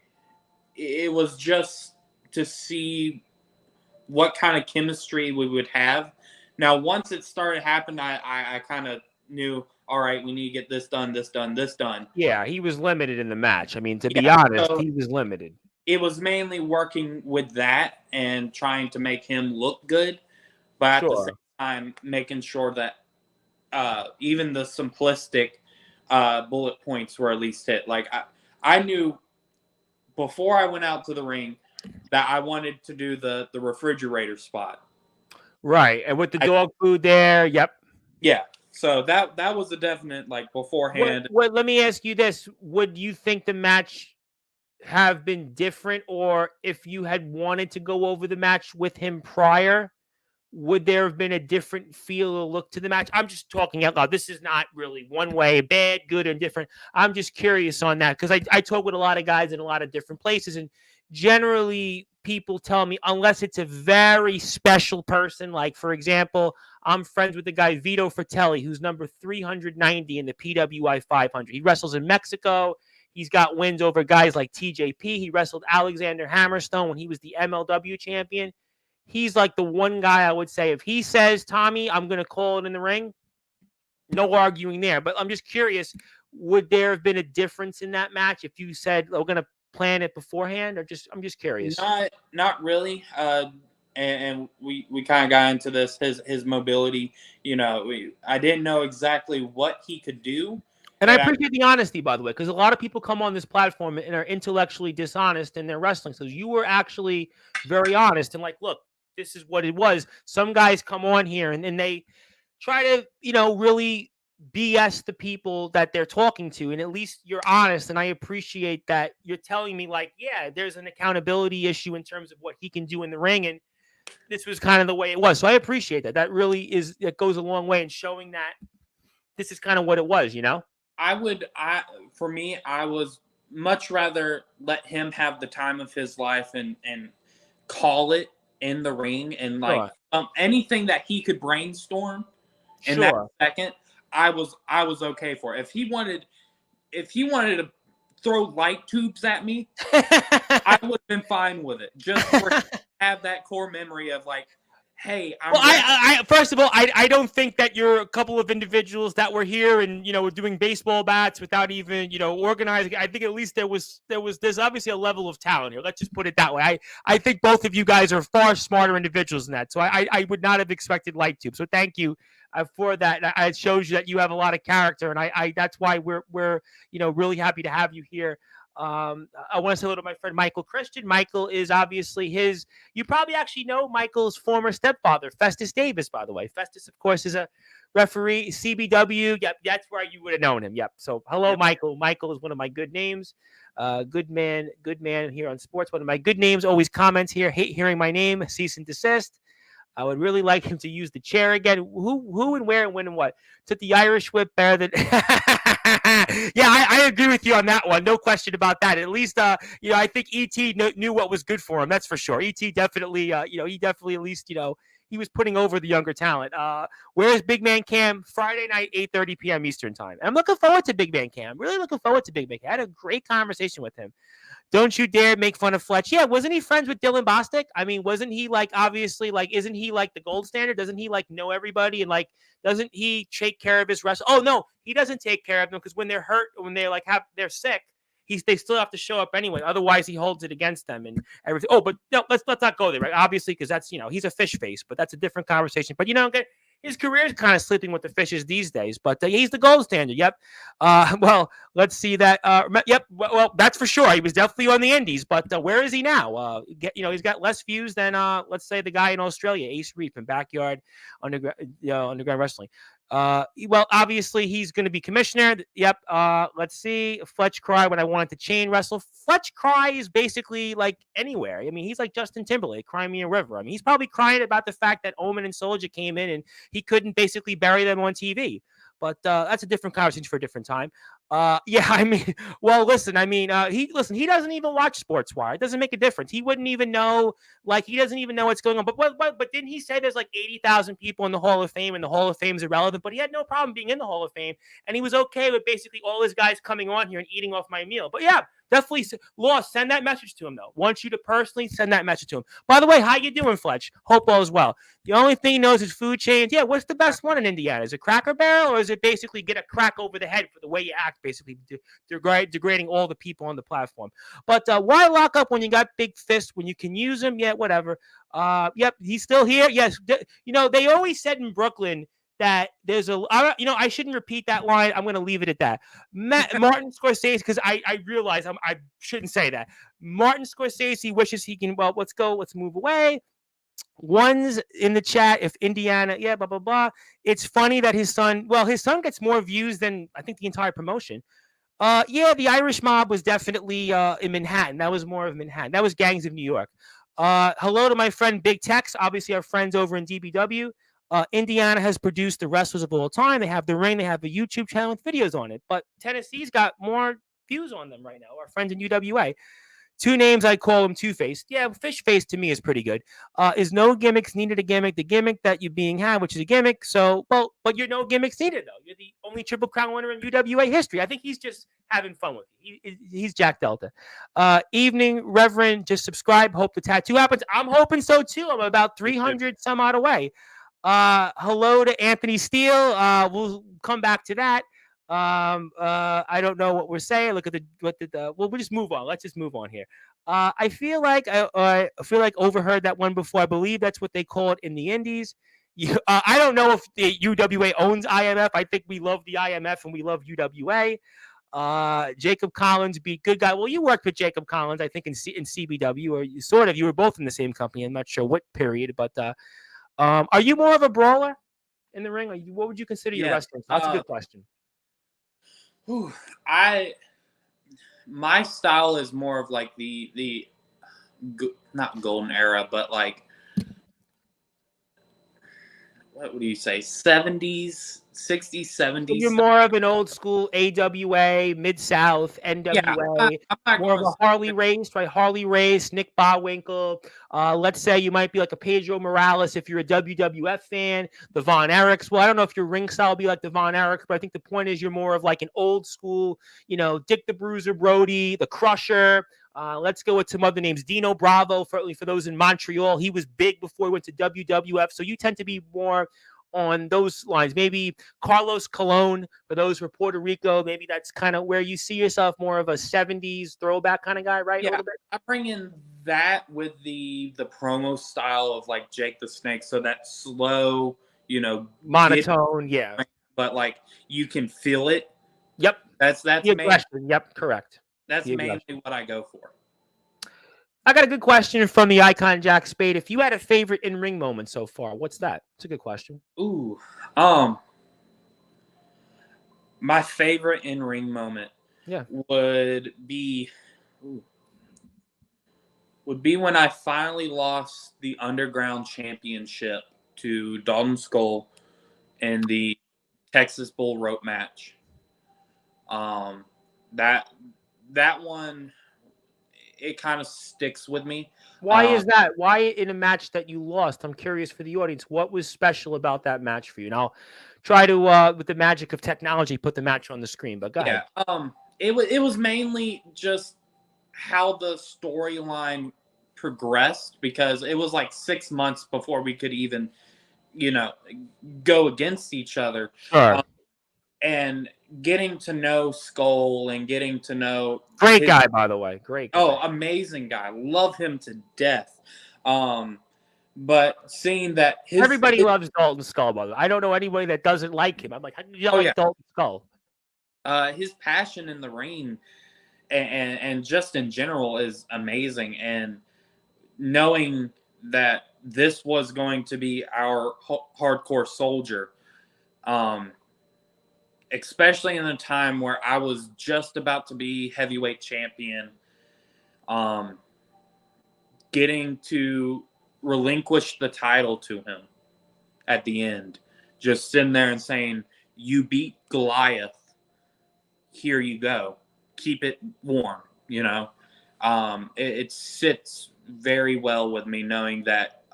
it was just to see what kind of chemistry we would have. Now, once it started happening, I kind of knew, all right, we need to get this done, this done, this done. Yeah, he was limited in the match. I mean, to be honest, he was limited. It was mainly working with that and trying to make him look good, but at the same time, making sure that even the simplistic bullet points were at least hit. Like, I knew before I went out to the ring that I wanted to do the refrigerator spot. Right. And with the dog food there. Yep. Yeah. So that was a definite, like, beforehand. Let me ask you this. Would you think the match have been different, or if you had wanted to go over the match with him prior, would there have been a different feel or look to the match? I'm just talking out loud. This is not really one way, bad, good, and different. I'm just curious on that because I talk with a lot of guys in a lot of different places, and generally people tell me, unless it's a very special person, like, for example, I'm friends with the guy Vito Fratelli, who's number 390 in the PWI 500. He wrestles in Mexico. He's got wins over guys like TJP. He wrestled Alexander Hammerstone when he was the MLW champion. He's like the one guy I would say, if he says, Tommy, I'm going to call it in the ring, no arguing there. But I'm just curious, would there have been a difference in that match if you said, we're going to plan it beforehand, or I'm just curious? Not really. And we kind of got into this, his mobility. I didn't know exactly what he could do. And I appreciate the honesty, by the way, because a lot of people come on this platform and are intellectually dishonest in their wrestling. So you were actually very honest and like, look, this is what it was. Some guys come on here and they try to, really BS the people that they're talking to. And at least you're honest. And I appreciate that you're telling me, like, yeah, there's an accountability issue in terms of what he can do in the ring. And this was kind of the way it was. So I appreciate that. That really it goes a long way in showing that this is kind of what it was, for me, I was much rather let him have the time of his life and call it in the ring, and like anything that he could brainstorm in that second, I was okay for it. If he wanted to throw light tubes at me, I would have been fine with it. Just for have that core memory of like, hey, I first of all, I don't think that you're a couple of individuals that were here and were doing baseball bats without even organizing. I think at least there's obviously a level of talent here. Let's just put it that way. I think both of you guys are far smarter individuals than that. So I would not have expected light tube. So thank you for that. It shows you that you have a lot of character, and I that's why we're really happy to have you here. I want to say hello to my friend Michael Christian. Michael is obviously you probably actually know Michael's former stepfather, Festus Davis, by the way. Festus, of course, is a referee, CBW. Yep, that's where you would have known him. Yep. So hello, yep. Michael. Michael is one of my good names. Good man here on sports. One of my good names. Always comments here. Hate hearing my name. Cease and desist. I would really like him to use the chair again. Who and where and when and what? Took the Irish whip better than... Yeah, I agree with you on that one. No question about that. At least, I think E.T. knew what was good for him. That's for sure. E.T. definitely, he definitely at least, he was putting over the younger talent. Where's Big Man Cam? Friday night, 8:30 p.m. Eastern time. And I'm looking forward to Big Man Cam. Really looking forward to Big Man Cam. I had a great conversation with him. Don't you dare make fun of Fletch. Yeah, wasn't he friends with Dylan Bostic? I mean, wasn't he obviously isn't he the gold standard? Doesn't he know everybody and doesn't he take care of his wrestlers? Oh no, he doesn't take care of them because when they're hurt, when they they're sick, they still have to show up anyway. Otherwise, he holds it against them and everything. Oh, but no, let's not go there, right? Obviously, because that's he's a fish face, but that's a different conversation. But his career is kind of sleeping with the fishes these days, but he's the gold standard. Yep. Well, let's see that. Yep. Well, that's for sure. He was definitely on the Indies, but where is he now? He's got less views than let's say the guy in Australia, Ace Reef, in Backyard Underground Wrestling. Well, obviously he's going to be commissioner. Yep. Let's see. Fletch cry when I wanted to chain wrestle. Fletch cry is basically anywhere. I mean, he's like Justin Timberlake, Cry Me a River. I mean, he's probably crying about the fact that Omen and Soldier came in and he couldn't basically bury them on TV. But that's a different conversation for a different time. Yeah, I mean, well, listen, I mean, he doesn't even watch Sportswire. It doesn't make a difference. He wouldn't even know, he doesn't even know what's going on. But didn't he say there's 80,000 people in the Hall of Fame and the Hall of Fame is irrelevant? But he had no problem being in the Hall of Fame, and he was okay with basically all his guys coming on here and eating off my meal. But yeah, definitely, Law, send that message to him, though. Want you to personally send that message to him. By the way, how you doing, Fletch? Hope all is well. The only thing he knows is food chains. Yeah, what's the best one in Indiana? Is it Cracker Barrel, or is it basically get a crack over the head for the way you act, basically degrading all the people on the platform? But why lock up when you got big fists, when you can use them? Yeah, whatever. Yep, he's still here. Yes, they always said in Brooklyn that there's I shouldn't repeat that line. I'm going to leave it at that. Martin Scorsese, because I realize I shouldn't say that. Martin Scorsese wishes he can, well, let's move away. One's in the chat, if Indiana, yeah, blah, blah, blah. It's funny that his son gets more views than I think the entire promotion. Yeah, the Irish Mob was definitely in Manhattan. That was more of Manhattan. That was Gangs of New York. Hello to my friend Big Tex, obviously our friends over in DBW. Indiana has produced the wrestlers of all time. They have the ring. They have a YouTube channel with videos on it. But Tennessee's got more views on them right now. Our friends in UWA. Two names I call him two-faced. Yeah, fish face to me is pretty good. Is no gimmicks needed a gimmick? The gimmick that you're being had, which is a gimmick. So, well, but you're no gimmicks needed though. You're the only Triple Crown winner in UWA history. I think he's just having fun with you. He's Jack Delta. Evening, Reverend. Just subscribe. Hope the tattoo happens. I'm hoping so too. I'm about 300 some odd away. Hello to Anthony Steele. We'll come back to that. I don't know what we're saying. Look at we'll just move on. Let's just move on here. I feel like I feel like overheard that one before. I believe that's what they call it in the Indies. I don't know if the UWA owns IMF. I think we love the IMF and we love UWA. Jacob Collins, be good guy. Well, you worked with Jacob Collins, I think in CBW, or you were both in the same company. I'm not sure what period, but are you more of a brawler in the ring? What would you consider your wrestling? That's a good question. My style is more of like the not golden era, but like, what would you say, 70s, 60s, 70s? So you're more of an old school AWA, Mid-South, NWA, more of a Harley race, right? Harley race, Nick Bockwinkel. Let's say you might be like a Pedro Morales if you're a WWF fan, the Von Erichs. Well, I don't know if your ring style will be like the Von Erichs, but I think the point is you're more of like an old school, Dick the Bruiser Brody, the Crusher. Let's go with some other names. Dino Bravo, for those in Montreal. He was big before he went to WWF. So you tend to be more on those lines. Maybe Carlos Colon, for those for Puerto Rico. Maybe that's kind of where you see yourself, more of a 70s throwback kind of guy, right? Yeah, I bring in that with the promo style of like Jake the Snake. So that slow, monotone, yeah. But like you can feel it. Yep. That's the aggression. Yep, correct. That's mainly what I go for. I got a good question from the icon Jack Spade. If you had a favorite in-ring moment so far, what's that? It's a good question. Ooh, my favorite in-ring moment, would be when I finally lost the Underground Championship to Dalton Skull in the Texas Bull Rope match. That one, it kind of sticks with me. Why is that? Why in a match that you lost? I'm curious for the audience. What was special about that match for you? And I'll try to, with the magic of technology, put the match on the screen. But go ahead. It was mainly just how the storyline progressed, because it was like 6 months before we could even, go against each other. Sure. And getting to know Skull and getting to know great guy, by the way. Great guy. Oh, amazing guy. Love him to death. But seeing that everybody loves Dalton Skull, by the way. I don't know anybody that doesn't like him. I'm like, how do you like Dalton Skull? His passion in the ring and just in general is amazing. And knowing that this was going to be our hardcore soldier, especially in a time where I was just about to be heavyweight champion, getting to relinquish the title to him at the end, just sitting there and saying, you beat Goliath, here you go, keep it warm, it sits very well with me knowing that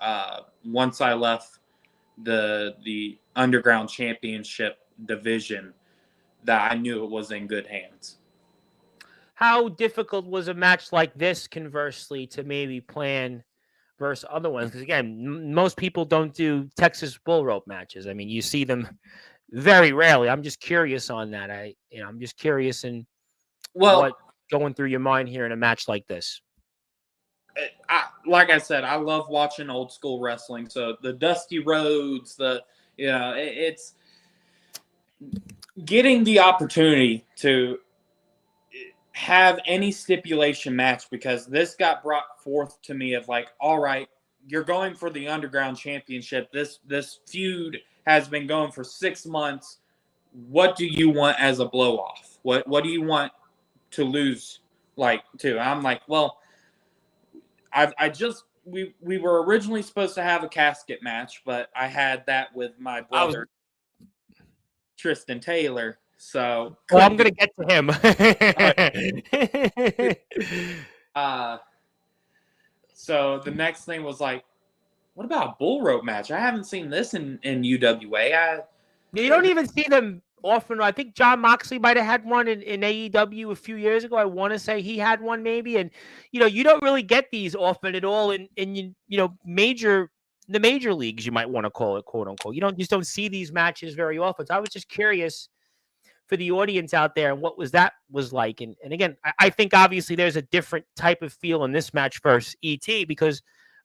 once I left the Underground Championship division, that I knew it was in good hands. How difficult was a match like this, conversely, to maybe plan versus other ones? Because again, most people don't do Texas Bull Rope matches. I mean, you see them very rarely. I'm just curious on that. I'm just curious in what going through your mind here in a match like this. Like I said, I love watching old school wrestling. So the Dusty Rhodes, it's getting the opportunity to have any stipulation match, because this got brought forth to me of like, all right, you're going for the Underground Championship. This feud has been going for 6 months. What do you want as a blow off? What do you want to lose to? I'm like, well, we were originally supposed to have a casket match, but I had that with my brother, Tristan Taylor. So I'm going to get to him. Uh, so the next thing was like, what about a bull rope match? I haven't seen this in UWA. You don't even see them often. I think John Moxley might have had one in AEW a few years ago. I want to say he had one maybe. And, you don't really get these often at all in the major leagues, you might want to call it, quote unquote. You just don't see these matches very often. So I was just curious for the audience out there and what was like. And again, I think obviously there's a different type of feel in this match versus ET because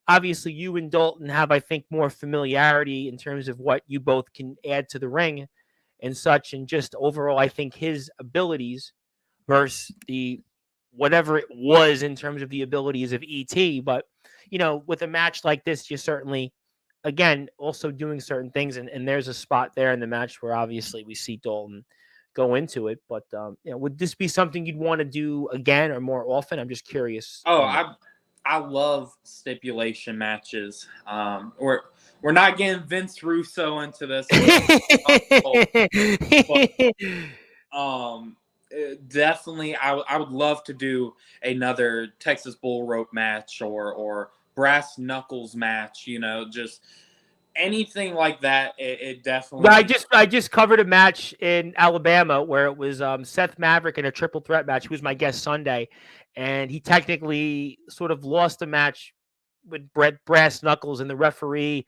obviously you and Dalton have, I think, more familiarity in terms of what you both can add to the ring and such. And just overall, I think his abilities versus the whatever it was in terms of the abilities of ET. But, with a match like this, you certainly, again, also doing certain things. And there's a spot there in the match where obviously we see Dalton go into it. But, would this be something you'd want to do again or more often? I'm just curious. Oh, I love stipulation matches. We're not getting Vince Russo into this. But, definitely, I would love to do another Texas Bull Rope match or brass knuckles match. Just anything like that. It definitely. I just covered a match in Alabama where it was Seth Maverick in a triple threat match. He was my guest Sunday, and he technically sort of lost the match with brass knuckles, and the referee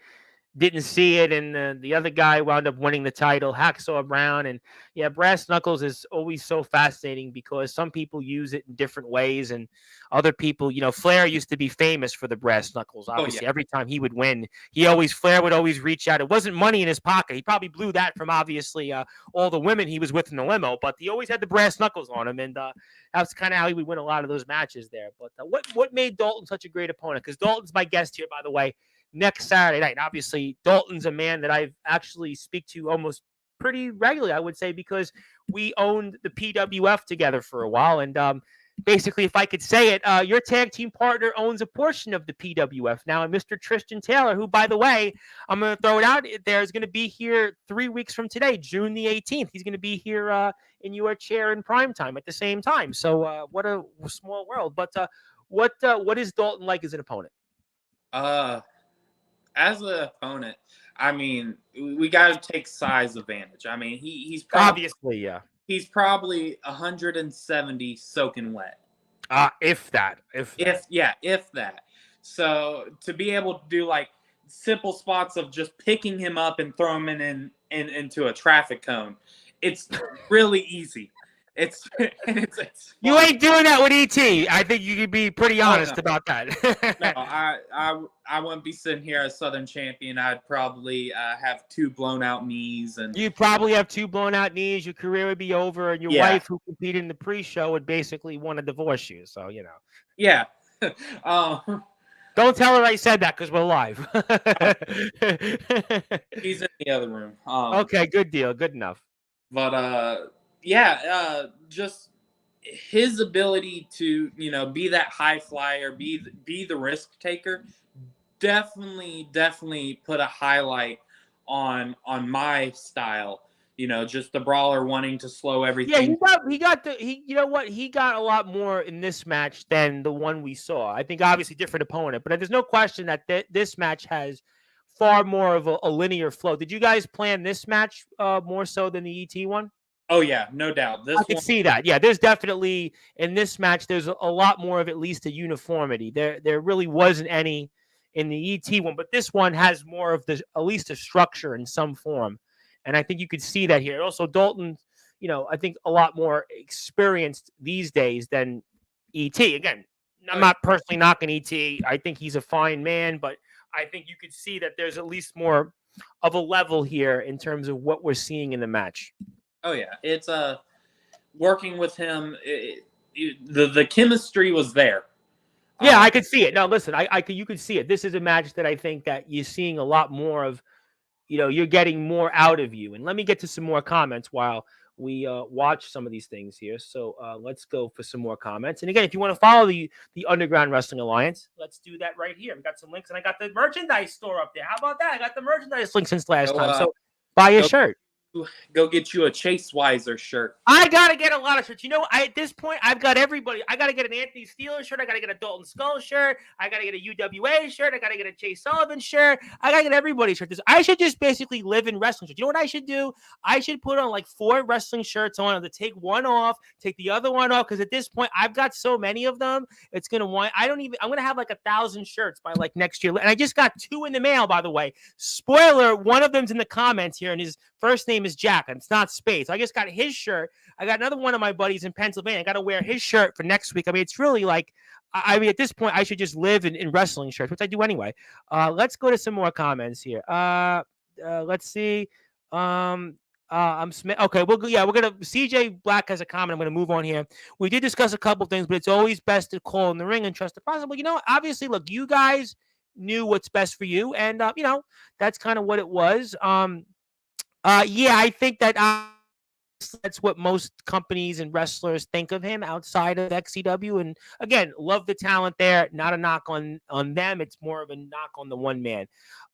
didn't see it, and the other guy wound up winning the title, Hacksaw Brown. And yeah, brass knuckles is always so fascinating because some people use it in different ways, and other people, Flair used to be famous for the brass knuckles. Obviously, every time he would win, Flair would always reach out. It wasn't money in his pocket. He probably blew that from obviously all the women he was with in the limo, but he always had the brass knuckles on him, and that's kind of how he would win a lot of those matches there. But what made Dalton such a great opponent? Because Dalton's my guest here, by the way, next Saturday night. Obviously, Dalton's a man that I've actually speak to almost pretty regularly, I would say, because we owned the PWF together for a while. And basically, if I could say it, your tag team partner owns a portion of the PWF now. And Mr. Tristan Taylor, who, by the way, I'm going to throw it out there, is going to be here 3 weeks from today, June the 18th. He's going to be here in your chair in prime time at the same time. So what a small world. But what is Dalton like as an opponent? As an opponent, I mean, we got to take size advantage. I mean, he's probably, obviously, yeah. He's probably 170 soaking wet. If that. So to be able to do like simple spots of just picking him up and throwing him into a traffic cone, it's really easy. It's you ain't doing that with ET. I think you could be pretty honest about that. No, I wouldn't be sitting here as Southern champion. I'd probably have 2 blown out knees, and you'd probably have 2 blown out knees. Your career would be over, and your wife, who competed in the pre-show, would basically want to divorce you. So Yeah. Don't tell her I said that because we're live. He's in the other room. Okay, good deal. Good enough. But just his ability to be that high flyer, be the risk taker, definitely put a highlight on my style. Just the brawler wanting to slow everything. Yeah, he got a lot more in this match than the one we saw. I think obviously different opponent, but there's no question that this match has far more of a linear flow. Did you guys plan this match more so than the ET one? Oh yeah, no doubt. I can see that. Yeah, there's definitely in this match. There's a lot more of at least a uniformity. There really wasn't any in the ET one, but this one has more of at least a structure in some form, and I think you could see that here. Also, Dalton, I think a lot more experienced these days than ET. Again, I'm not personally knocking ET. I think he's a fine man, but I think you could see that there's at least more of a level here in terms of what we're seeing in the match. Oh yeah, it's working with him. The chemistry was there. Yeah, I could see it. No, listen, you could see it. This is a match that I think that you're seeing a lot more of. You're getting more out of you. And let me get to some more comments while we watch some of these things here. So let's go for some more comments. And again, if you want to follow the Underground Wrestling Alliance, let's do that right here. We got some links, and I got the merchandise store up there. How about that? I got the merchandise link since last time. So buy a shirt. go get you a Chase Weiser shirt. I gotta get a lot of shirts. You know, at this point, I've got everybody. I gotta get an Anthony Steele shirt. I gotta get a Dalton Skull shirt. I gotta get a UWA shirt. I gotta get a Chase Sullivan shirt. I gotta get everybody's shirt. I should just basically live in wrestling shirts. You know what I should do? I should put on like 4 wrestling shirts on to take one off, take the other one off. Because at this point, I've got so many of them. It's gonna want. I'm gonna have like 1,000 shirts by like next year. And I just got 2 in the mail, by the way. Spoiler: one of them's in the comments here, and his first name is Jack, and it's not Space. I just got his shirt. I got another one of my buddies in Pennsylvania. I got to wear his shirt for next week. I mean, it's really like, I mean, at this point, I should just live in wrestling shirts, which I do anyway. Let's go to some more comments here. Let's see. I'm Smith. Okay, we're gonna. CJ Black has a comment. I'm gonna move on here. We did discuss a couple things, but it's always best to call in the ring and trust the process. Well, you know, obviously, look, you guys knew what's best for you, and you know, that's kind of what it was. Yeah, I think that. That's what most companies and wrestlers think of him outside of XCW. And again, love the talent there. Not a knock on them. It's more of a knock on the one man.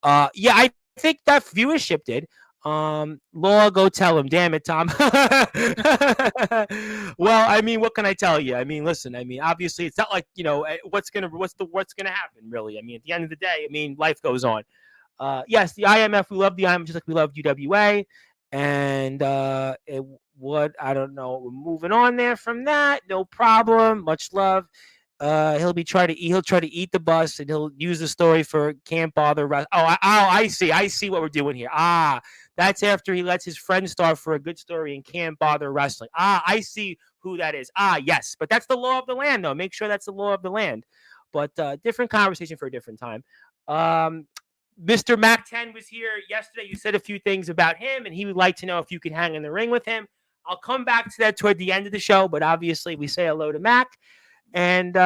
Yeah, I think that viewership did. Law, go tell him. Damn it, Tom. Well, I mean, what can I tell you? I mean, listen. I mean, obviously, it's not like, you know, what's gonna happen, really. I mean, at the end of the day, I mean, life goes on. Yes, the IMF. We love the IMF just like we love UWA. And I don't know. We're moving on there from that. No problem. Much love. He'll try to eat the bus, and he'll use the story for can't bother. I see. I see what we're doing here. That's after he lets his friend star for a good story and can't bother wrestling. I see who that is. Yes, but that's the law of the land, though. Make sure that's the law of the land. But different conversation for a different time. Mr. Mac 10 was here yesterday. You said a few things about him, and he would like to know if you could hang in the ring with him. I'll come back to that toward the end of the show, but obviously we say hello to Mac. And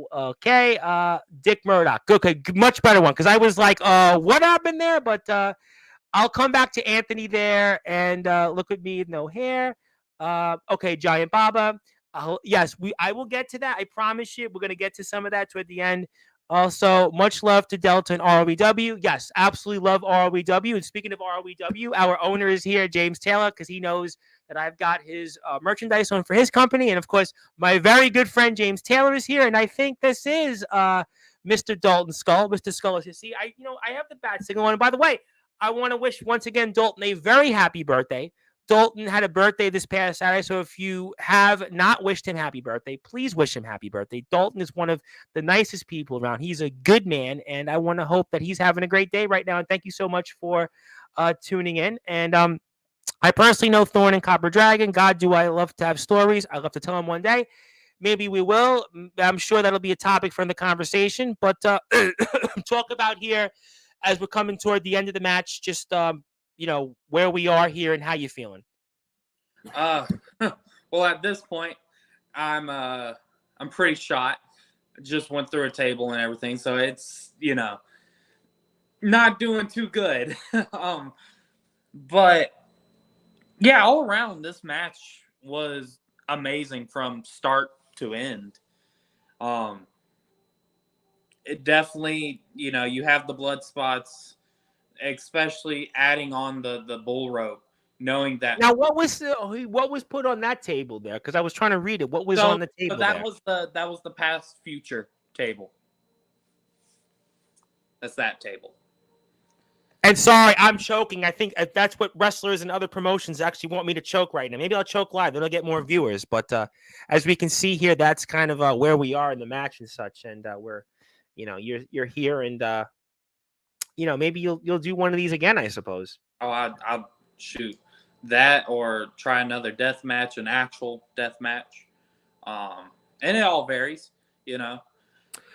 okay, Dick Murdoch. Okay, much better one, because I was like, what happened there? But I'll come back to Anthony there, and look at me, no hair. Okay, Giant Baba. Yes, I will get to that. I promise you. We're going to get to some of that toward the end. Also, much love to Delta and ROEW. Yes, absolutely love ROEW. And speaking of ROEW, our owner is here, James Taylor, because he knows that I've got his merchandise on for his company. And of course, my very good friend James Taylor is here. And I think this is Mr. Dalton Skull. Mr. Skull is here. See, I have the bat signal on. And by the way, I want to wish once again Dalton a very happy birthday. Dalton had a birthday this past Saturday, so if you have not wished him happy birthday, please wish him happy birthday. Dalton is one of the nicest people around. He's a good man, and I want to hope that he's having a great day right now. And thank you so much for tuning in. And I personally know Thorn and Copper Dragon. God, do I love to have stories. I love to tell them one day. Maybe we will. I'm sure that'll be a topic for the conversation. But talk about here as we're coming toward the end of the match, just where we are here and how you feeling. Well, at this point, I'm pretty shot. Just went through a table and everything, so it's not doing too good. But yeah, all around this match was amazing from start to end. It definitely, you have the blood spots, especially adding on the bull rope, knowing that. Now, what was put on that table there? Because I was trying to read it. What was on the table? That was the past future table. That's that table. And sorry, I'm choking. I think that's what wrestlers and other promotions actually want me to choke right now. Maybe I'll choke live. It'll get more viewers. But as we can see here, that's kind of where we are in the match and such. And we're, you're here, and maybe you'll do one of these again, I suppose. Oh, I'll shoot that, or try another death match, an actual death match. And it all varies,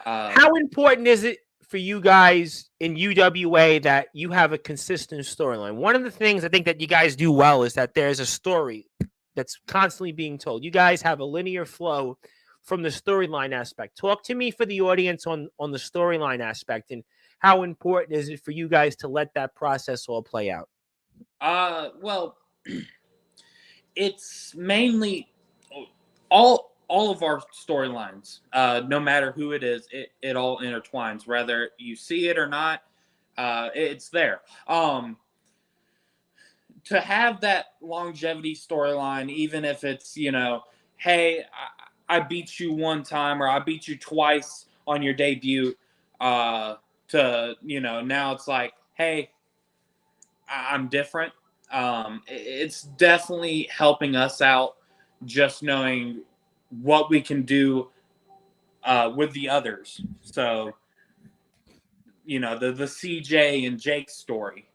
How important is it for you guys in UWA that you have a consistent storyline? One of the things I think that you guys do well is that there's a story that's constantly being told. You guys have a linear flow from the storyline aspect. Talk to me for the audience on the storyline aspect, and how important is it for you guys to let that process all play out? Well, it's mainly all of our storylines, no matter who it is, it all intertwines, whether you see it or not. It's there. To to have that longevity storyline, even if it's, hey, I beat you one time or I beat you twice on your debut, to, now it's like, hey, I'm different. It's definitely helping us out just knowing what we can do with the others. So, the CJ and Jake story,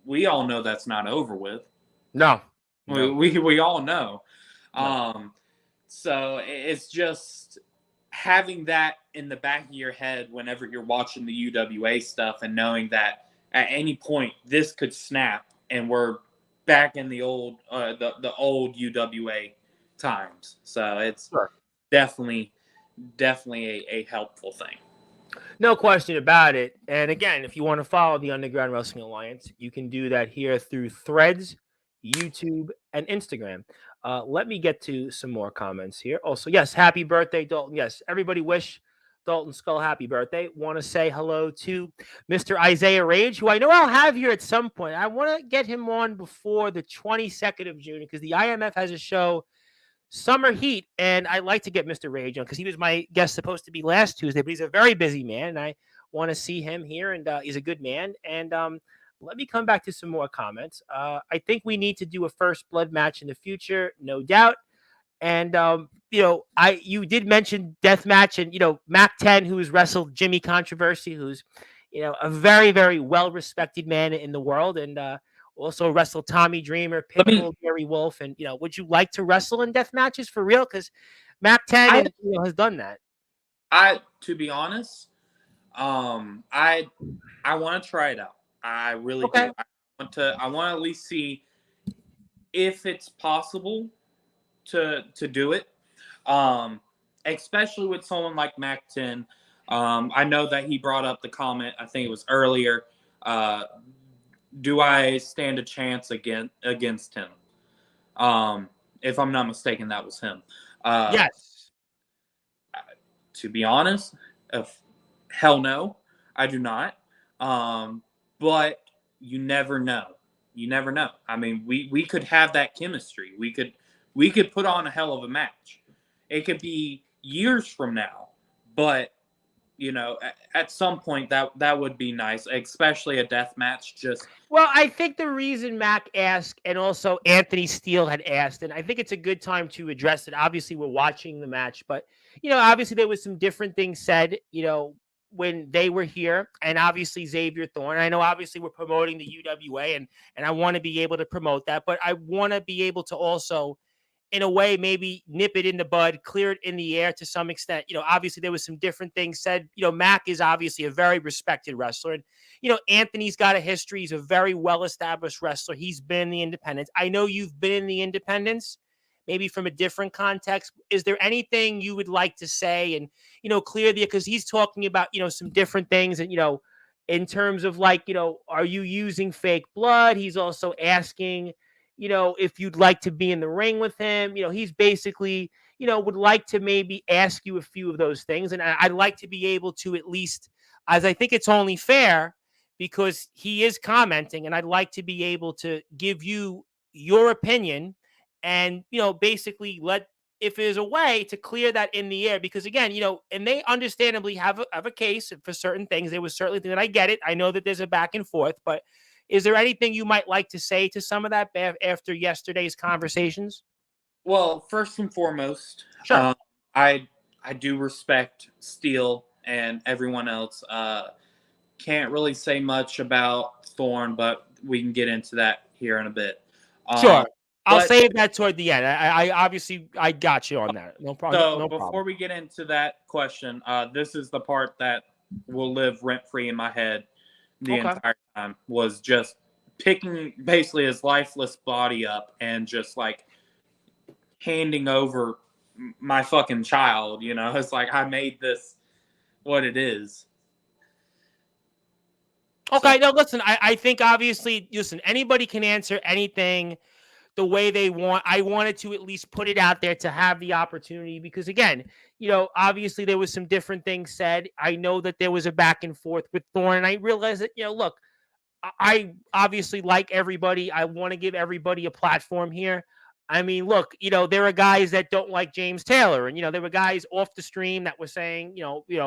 we all know that's not over with. No. We all know. No. So it's just having that in the back of your head whenever you're watching the UWA stuff and knowing that at any point this could snap and we're back in the old the old UWA times. So it's Sure. definitely a helpful thing. No question about it. And again, if you want to follow the Underground Wrestling Alliance, you can do that here through Threads, YouTube, and Instagram. Let me get to some more comments here. Also, yes, happy birthday, Dalton. Yes, everybody wish Dalton Skull happy birthday. Want to say hello to Mr. Isaiah Rage, who I know I'll have here at some point. I want to get him on before the 22nd of June because the IMF has a show, Summer Heat, and I'd like to get Mr. Rage on because he was my guest supposed to be last Tuesday, but he's a very busy man, and I want to see him here, and he's a good man. And let me come back to some more comments. I think we need to do a first blood match in the future, no doubt. And you did mention death match, and Mac 10, who's wrestled Jimmy Controversy, who's a very, very well respected man in the world, and also wrestled Tommy Dreamer, Pitbull, Gary Wolf, and would you like to wrestle in death matches for real? Because Mac 10 has done that. To be honest, I want to try it out. I really do. I want to at least see if it's possible to do it. Especially with someone like Mac 10. I know that he brought up the comment, I think it was earlier, do I stand a chance against him? If I'm not mistaken, that was him. Yes. To be honest, hell no, I do not. But you never know. You never know. I mean, we could have that chemistry. We could put on a hell of a match. It could be years from now, but at some point that would be nice, especially a death match. Well, I think the reason Mac asked, and also Anthony Steele had asked, and I think it's a good time to address it. Obviously, we're watching the match, but obviously there was some different things said, when they were here, and obviously Xavier Thorne. I know obviously we're promoting the UWA, and I want to be able to promote that, but I want to be able to also, in a way, maybe nip it in the bud, clear it in the air to some extent. Obviously there was some different things said. Mac is obviously a very respected wrestler. And, Anthony's got a history. He's a very well-established wrestler. He's been in the independents. I know you've been in the independents, maybe from a different context. Is there anything you would like to say and, clear because he's talking about, some different things and, in terms of like, are you using fake blood? He's also asking, if you'd like to be in the ring with him. He's basically, would like to maybe ask you a few of those things. And I'd like to be able to at least, as I think it's only fair, because he is commenting, and I'd like to be able to give you your opinion and, basically if there's a way to clear that in the air, because again, and they understandably have a case for certain things. There was certainly, and I get it. I know that there's a back and forth, but is there anything you might like to say to some of that after yesterday's conversations? Well, first and foremost, sure. I do respect Steele and everyone else. Can't really say much about Thorne, but we can get into that here in a bit. Sure. I'll save that toward the end. I obviously I got you on that. No problem. So no before problem. we get into that question, this is the part that will live rent free in my head the entire time, was just picking basically his lifeless body up and just like handing over my fucking child. It's like I made this what it is. Okay, no, listen, I think obviously, anybody can answer anything the way they want. I wanted to at least put it out there to have the opportunity because, again, obviously there was some different things said. I know that there was a back and forth with Thorne, and I realized that, look, I obviously like everybody. I want to give everybody a platform here. I mean, look, there are guys that don't like James Taylor, and there were guys off the stream that were saying,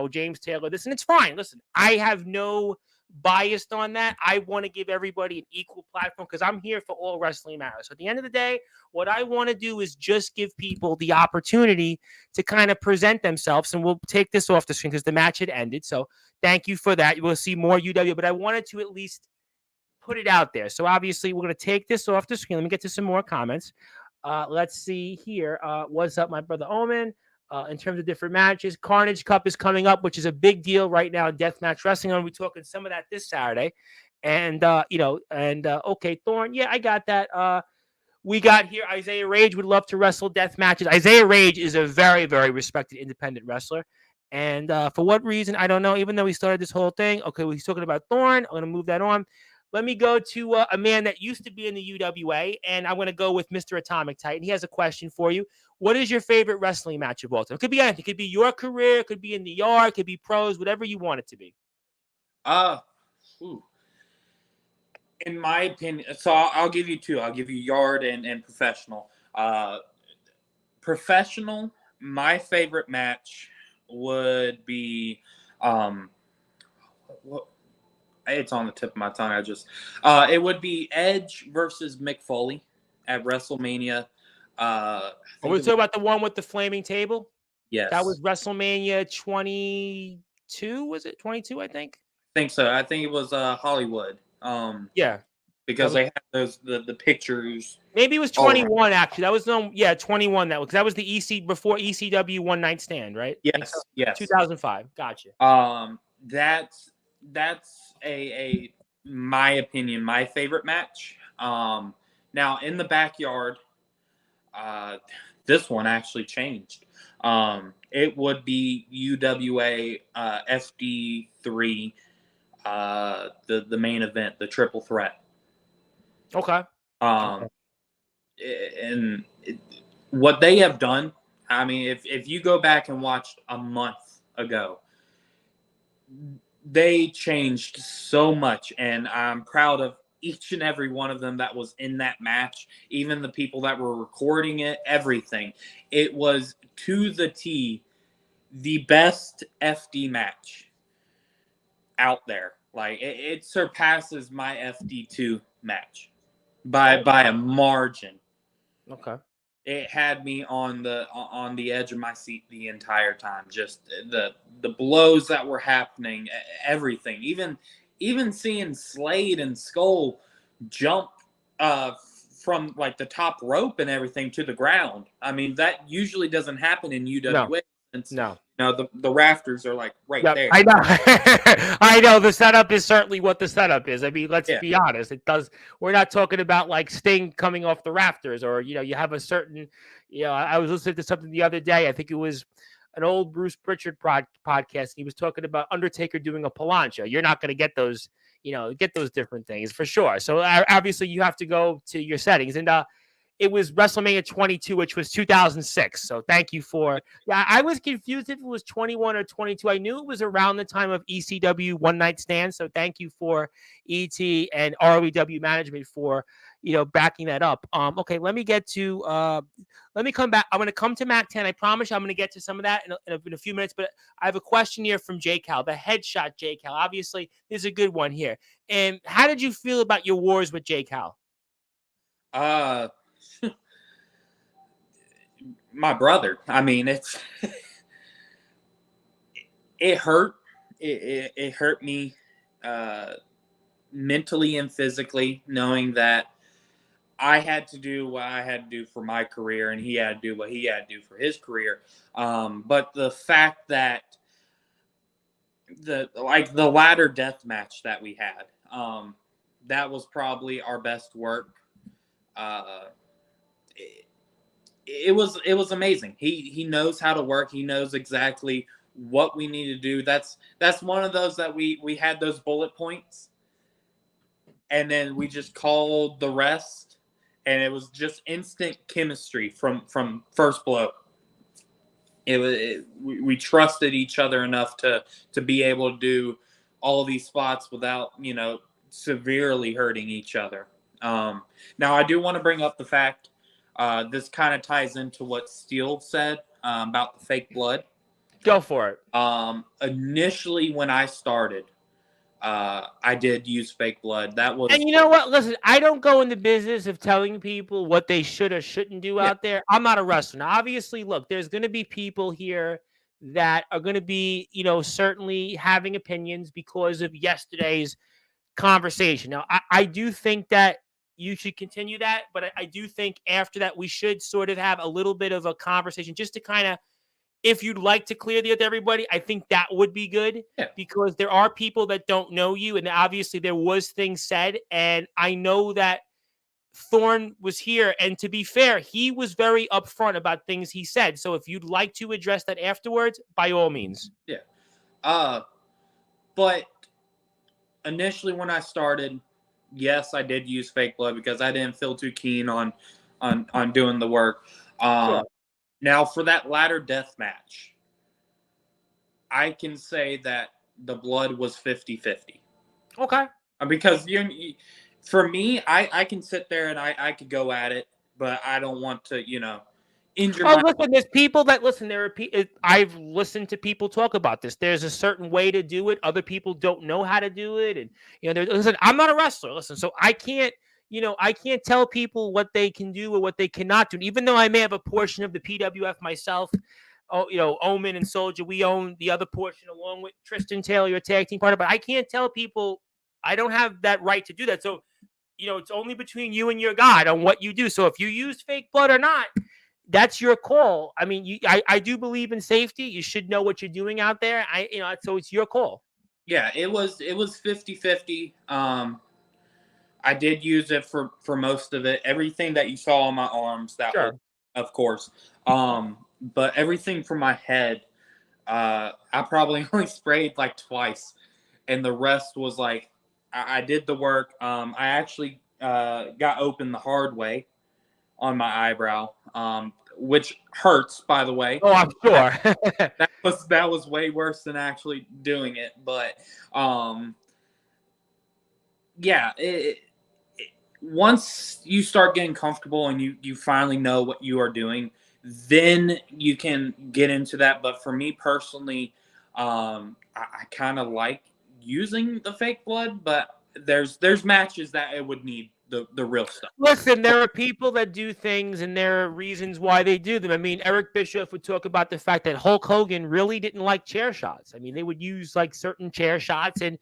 James Taylor this, and it's fine. Listen, I have no biased on that. I want to give everybody an equal platform because I'm here for all wrestling matters. So at the end of the day, what I want to do is just give people the opportunity to kind of present themselves, and we'll take this off the screen because the match had ended. So thank you for that. We'll see more UW, but I wanted to at least put it out there. So obviously we're going to take this off the screen. Let me get to some more comments. Let's see here. What's up, my brother Omen? In terms of different matches, Carnage Cup is coming up, which is a big deal right now in deathmatch wrestling. I'm going to be talking some of that this Saturday. And, okay, Thorne. Yeah, I got that. We got here Isaiah Rage would love to wrestle death matches. Isaiah Rage is a very, very respected independent wrestler. And for what reason, I don't know, even though he started this whole thing. Okay, well, he's talking about Thorne. I'm going to move that on. Let me go to a man that used to be in the UWA, and I'm going to go with Mr. Atomic Titan. He has a question for you. What is your favorite wrestling match of all time? It could be anything. It could be your career. It could be in the yard. It could be pros, whatever you want it to be. In my opinion, so I'll give you two. I'll give you yard and professional. Professional, my favorite match would be it's on the tip of my tongue. It would be Edge versus Mick Foley at WrestleMania. Are we talking about the one with the flaming table? Yes. That was WrestleMania 22, was it? 22, I think? I think so. I think it was Hollywood. Yeah. Because they had the pictures. Maybe it was 21, actually. That was 21. That was the EC before ECW One Night Stand, right? Yes. So, yes. 2005. Gotcha. That's my opinion, my favorite match. Now in the backyard, this one actually changed. It would be UWA FD3, the main event, the triple threat. Okay. And what they have done, I mean, if you go back and watch a month ago, they changed so much, and I'm proud of each and every one of them that was in that match, even the people that were recording it, everything. It was to the T, the best FD match out there. Like it surpasses my FD2 match by a margin. Okay. It had me on the edge of my seat the entire time. Just the blows that were happening, everything. Even seeing Slade and Skull jump from like the top rope and everything to the ground. I mean, that usually doesn't happen in UWA. No. The rafters are like there. I know. I know the setup is certainly what the setup is. I mean, let's be honest. It does. We're not talking about like Sting coming off the rafters, or you have a certain. I was listening to something the other day. I think it was an old Bruce Pritchard podcast. He was talking about Undertaker doing a plancha. You're not going to get those. Get those different things for sure. So obviously you have to go to your settings, and it was WrestleMania 22, which was 2006. So thank you for. Yeah, I was confused if it was 21 or 22. I knew it was around the time of ECW One Night Stand. So thank you for ET and ROEW management for backing that up. Okay, let me get to. Let me come back. I'm going to come to Mac 10. I promise I'm going to get to some of that in a few minutes. But I have a question here from J Cal, the headshot J Cal. Obviously, there's a good one here. And how did you feel about your wars with J Cal? My brother. I mean, it hurt. It hurt me mentally and physically, knowing that I had to do what I had to do for my career, and he had to do what he had to do for his career. But the fact that the ladder death match that we had, that was probably our best work. It was amazing. He knows how to work. He knows exactly what we need to do. That's one of those that we had those bullet points, and then we just called the rest, and it was just instant chemistry from first blow. We trusted each other enough to be able to do all of these spots without severely hurting each other. Now, I do want to bring up the fact this kind of ties into what Steele said about the fake blood. Go for it. Initially, when I started, I did use fake blood. That was, And you know what? Listen, I don't go in the business of telling people what they should or shouldn't do out there. I'm not a wrestler. Now, obviously, look, there's going to be people here that are going to be, certainly having opinions because of yesterday's conversation. Now, I do think that you should continue that, but I do think after that, we should sort of have a little bit of a conversation just to kind of, if you'd like to clear the with everybody, I think that would be good because there are people that don't know you. And obviously there was things said. And I know that Thorne was here. And to be fair, he was very upfront about things he said. So if you'd like to address that afterwards, by all means. Yeah. But initially when I started, yes, I did use fake blood because I didn't feel too keen on doing the work. Sure. Now, for that ladder death match, I can say that the blood was 50-50. Okay. Because for me, I can sit there and I could go at it, but I don't want to, injure my... listen, there's people that listen. There are I've listened to people talk about this. There's a certain way to do it. Other people don't know how to do it. And, listen, I'm not a wrestler. Listen, so I can't, I can't tell people what they can do or what they cannot do. And even though I may have a portion of the PWF myself, Omen and Soldier, we own the other portion along with Tristan Taylor, your tag team partner. But I can't tell people, I don't have that right to do that. So, it's only between you and your God on what you do. So if you use fake blood or not, that's your call. I mean, I do believe in safety. You should know what you're doing out there. So it's your call. Yeah, it was 50-50. I did use it for most of it. Everything that you saw on my arms, that was, of course. But everything from my head, I probably only sprayed like twice, and the rest was like I did the work. I actually got open the hard way on my eyebrow, which hurts, by the way. Oh, I'm sure. that was way worse than actually doing it. But yeah, once you start getting comfortable and you finally know what you are doing, then you can get into that. But for me personally, I kind of like using the fake blood, but there's matches that it would need the real stuff. Listen, there are people that do things and there are reasons why they do them. I mean, Eric Bischoff would talk about the fact that Hulk Hogan really didn't like chair shots. I mean, they would use like certain chair shots and,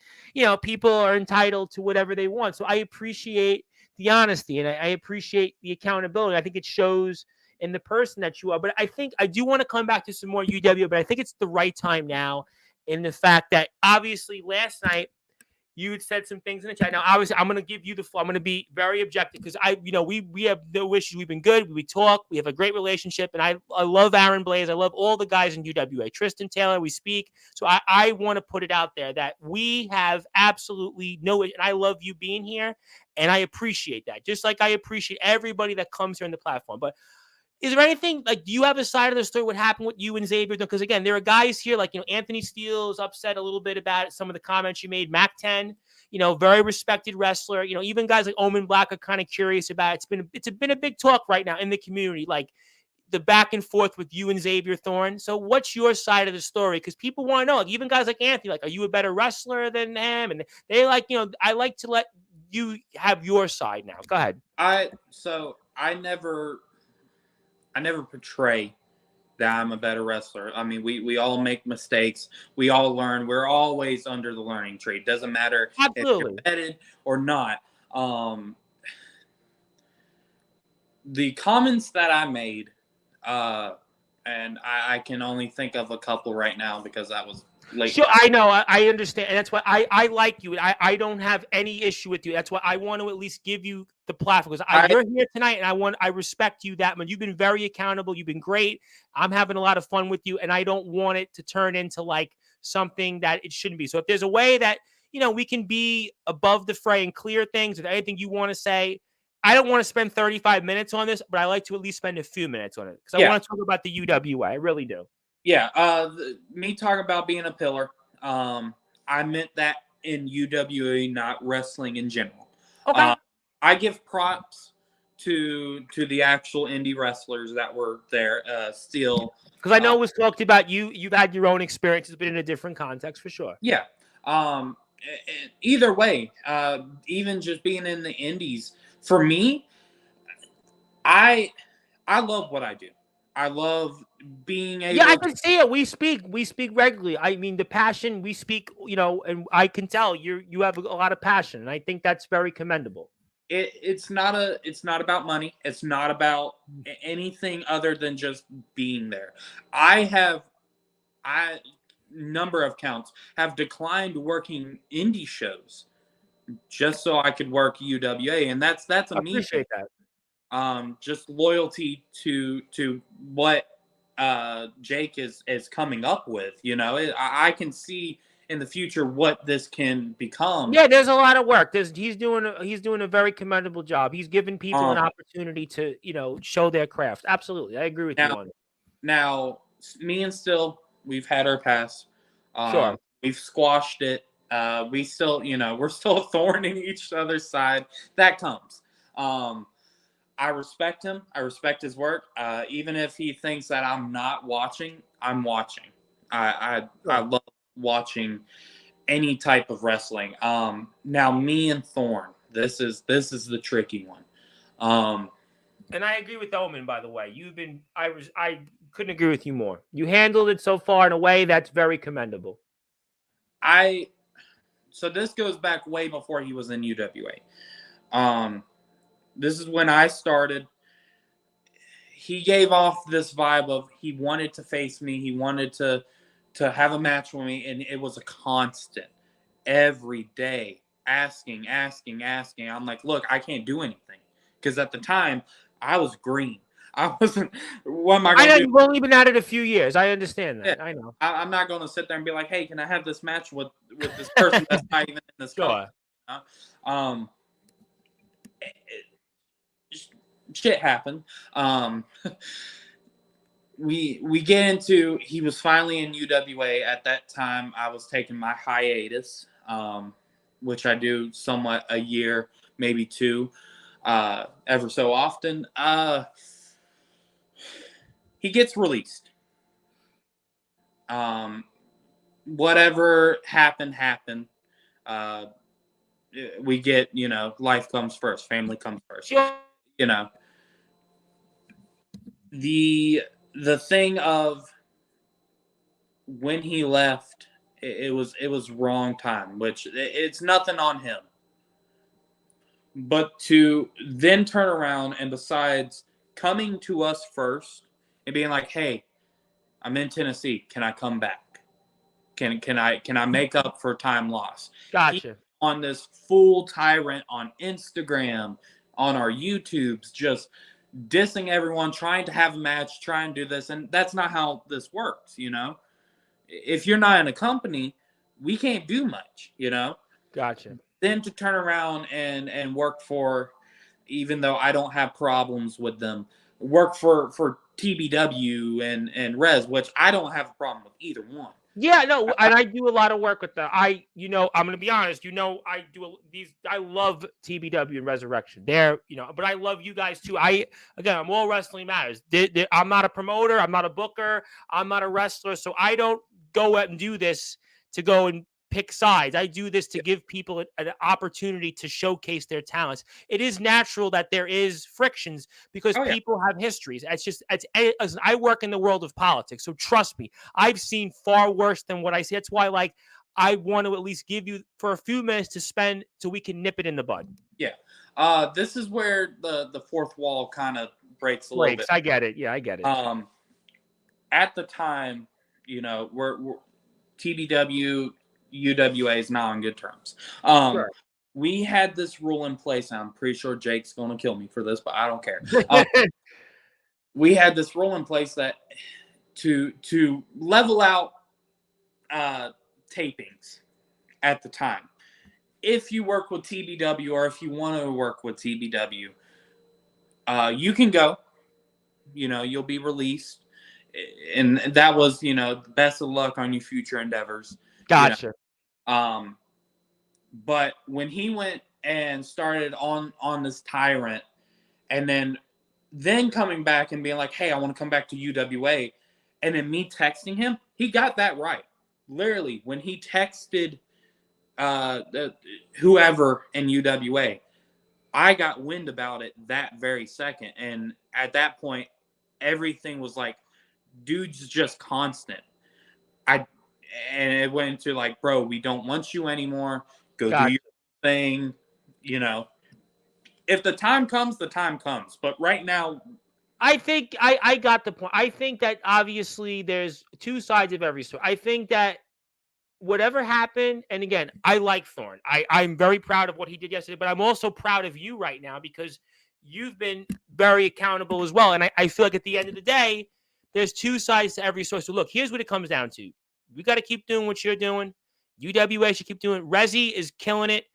people are entitled to whatever they want. So I appreciate the honesty and I appreciate the accountability. I think it shows in the person that you are. But I think I do want to come back to some more UW, but I think it's the right time now in the fact that obviously last night, you had said some things in the chat. Now, obviously, I'm going to give you the floor. I'm going to be very objective because we have no issues. We've been good. We talk. We have a great relationship. And I love Aaron Blaze. I love all the guys in UWA. Tristan Taylor, we speak. So I want to put it out there that we have absolutely no issue. And I love you being here. And I appreciate that. Just like I appreciate everybody that comes here on the platform. But is there anything, like, do you have a side of the story what happened with you and Xavier? Because, again, there are guys here, like, Anthony Steele's upset a little bit about some of the comments you made. Mac 10, very respected wrestler. Even guys like Omen Black are kind of curious about it. It's been a big talk right now in the community, like the back and forth with you and Xavier Thorne. So what's your side of the story? Because people want to know, like, even guys like Anthony, like, are you a better wrestler than him? And they like, I like to let you have your side now. Go ahead. I never portray that I'm a better wrestler. I mean, we all make mistakes. We all learn. We're always under the learning tree. It doesn't matter if you're vetted or not. The comments that I made, and I can only think of a couple right now because that was late. Sure, I know. I understand. And that's why I like you. I don't have any issue with you. That's why I want to at least give you the platform because you're here tonight and I respect you that much. You've been very accountable. You've been great. I'm having a lot of fun with you and I don't want it to turn into like something that it shouldn't be. So if there's a way that, we can be above the fray and clear things, if anything you want to say, I don't want to spend 35 minutes on this, but I like to at least spend a few minutes on it because I want to talk about the UWA. I really do. Yeah. Me talking about being a pillar. I meant that in UWA, not wrestling in general. Okay. I give props to the actual indie wrestlers that were there still. Because I know it was talked about you. You've had your own experiences, but in a different context for sure. Yeah. Either way, even just being in the indies, for me, I love what I do. I love being able. Yeah, I can see it. We speak regularly. I mean, the passion we speak, and I can tell you have a lot of passion, and I think that's very commendable. It's not about money. It's not about anything other than just being there. I number of counts have declined working indie shows just so I could work UWA, and that's I a me thing. appreciate that. Just loyalty to what Jake is coming up with. I can see in the future what this can become. Yeah, there's a lot of work. He's doing a very commendable job. He's giving people an opportunity to show their craft. Absolutely, I agree with you on it. Now, me and Still, we've had our pass. Sure. We've squashed it. We still, we're still a thorn in each other's side. That comes. I respect him. I respect his work. Even if he thinks that I'm not watching, I'm watching. I love watching any type of wrestling. Now me and Thorn, this is the tricky one. And I agree with Omen, by the way. I couldn't agree with you more. You handled it so far in a way that's very commendable. So this goes back way before he was in UWA. This is when I started. He gave off this vibe of he wanted to face me. He wanted to have a match with me, and it was a constant. Every day, asking. I'm like, look, I can't do anything. Because at the time, I was green. I wasn't. What am I going to do? You've only been at it a few years. I understand that. Yeah. I know. I'm not going to sit there and be like, hey, can I have this match with this person that's not even in this sure. company? Shit happened. We get into. He was finally in UWA. At that time, I was taking my hiatus, which I do somewhat a year, maybe two, ever so often. He gets released. Whatever happened. We get, life comes first, family comes first. The thing of when he left, it was wrong time, which it's nothing on him. But to then turn around and besides coming to us first and being like, hey, I'm in Tennessee. Can I come back? Can I make up for time lost? Gotcha. On this full tyrant on Instagram, on our YouTubes, just dissing everyone, trying to have a match, trying to do this. And that's not how this works, If you're not in a company, we can't do much, Gotcha. Then to turn around and work for, even though I don't have problems with them, work for TBW and Rez, which I don't have a problem with either one. Yeah, no, and I do a lot of work with them. I'm going to be honest. I do these. I love TBW and Resurrection. They're, but I love you guys too. I'm all Wrestling Matters. I'm not a promoter. I'm not a booker. I'm not a wrestler. So I don't go out and do this to go and pick sides. I do this to give people an opportunity to showcase their talents. It is natural that there is frictions because people have histories. I work in the world of politics, so trust me, I've seen far worse than what I see. That's why, I want to at least give you for a few minutes to spend so we can nip it in the bud. Yeah. This is where the fourth wall kind of breaks a little bit. I get it. Yeah, I get it. At the time, we're TBW, UWA is not on good terms. Sure. We had this rule in place. I'm pretty sure Jake's going to kill me for this, but I don't care. We had this rule in place that to level out tapings at the time. If you work with TBW or if you want to work with TBW, you can go. You'll be released. And that was, best of luck on your future endeavors. Gotcha. But when he went and started on this tyrant, and then coming back and being like, "Hey, I want to come back to UWA," and then me texting him, he got that right. Literally, when he texted whoever in UWA, I got wind about it that very second, and at that point, everything was like, dude's just constant. I and it went into like, bro, we don't want you anymore. Go do your thing. You know, if the time comes, the time comes. But right now, I think I got the point. I think that obviously there's two sides of every story. I think that whatever happened, and again, I like Thorne. I'm very proud of what he did yesterday, but I'm also proud of you right now because you've been very accountable as well. And I feel like at the end of the day, there's two sides to every story. So look, here's what it comes down to. We got to keep doing what you're doing. UWA should keep doing it. Resi is killing it.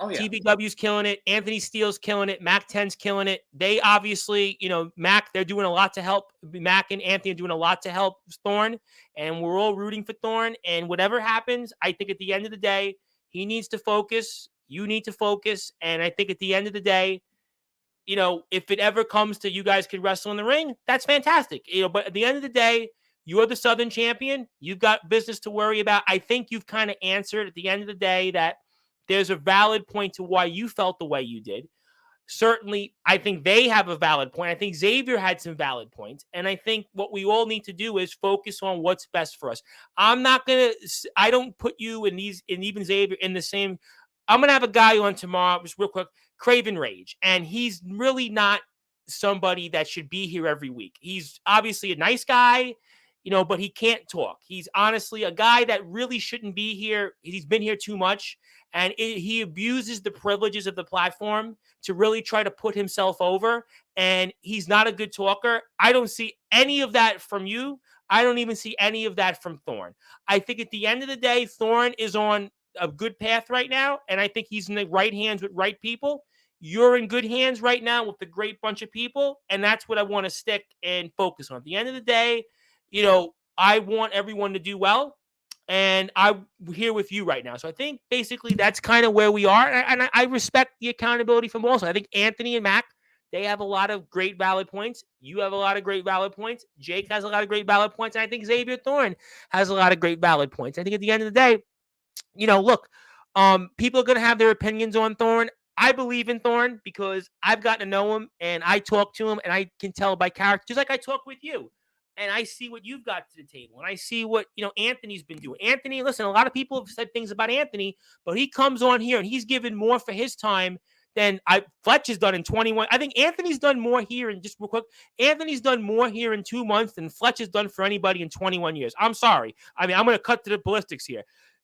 oh yeah, TBW's killing it. Anthony Steele's killing it. Mac 10's killing it. They obviously, Mac, they're doing a lot to help. Mac and Anthony are doing a lot to help Thorne, and we're all rooting for Thorne. And whatever happens, I think at the end of the day, he needs to focus. You need to focus. And I think at the end of the day, if it ever comes to you guys could wrestle in the ring, that's fantastic. But at the end of the day, you're the Southern champion. You've got business to worry about. I think you've kind of answered at the end of the day that there's a valid point to why you felt the way you did. Certainly, I think they have a valid point. I think Xavier had some valid points. And I think what we all need to do is focus on what's best for us. I don't put you and even Xavier in the same. I'm going to have a guy on tomorrow, just real quick, Craven Rage. And he's really not somebody that should be here every week. He's obviously a nice guy, but he can't talk. He's honestly a guy that really shouldn't be here. He's been here too much. And he abuses the privileges of the platform to really try to put himself over. And he's not a good talker. I don't see any of that from you. I don't even see any of that from Thorne. I think at the end of the day, Thorne is on a good path right now. And I think he's in the right hands with right people. You're in good hands right now with a great bunch of people. And that's what I want to stick and focus on. At the end of the day, I want everyone to do well. And I'm here with you right now. So I think basically that's kind of where we are. And I respect the accountability from also. I think Anthony and Mac, they have a lot of great valid points. You have a lot of great valid points. Jake has a lot of great valid points. And I think Xavier Thorne has a lot of great valid points. I think at the end of the day, look, people are going to have their opinions on Thorne. I believe in Thorne because I've gotten to know him and I talk to him and I can tell by character, just like I talk with you. And I see what you've got to the table. And I see what, Anthony's been doing. Anthony, listen, a lot of people have said things about Anthony, but he comes on here and he's given more for his time than Fletch has done in 21. I think Anthony's done more here, and just real quick, Anthony's done more here in 2 months than Fletch has done for anybody in 21 years. I'm sorry. I mean, I'm going to cut to the ballistics here.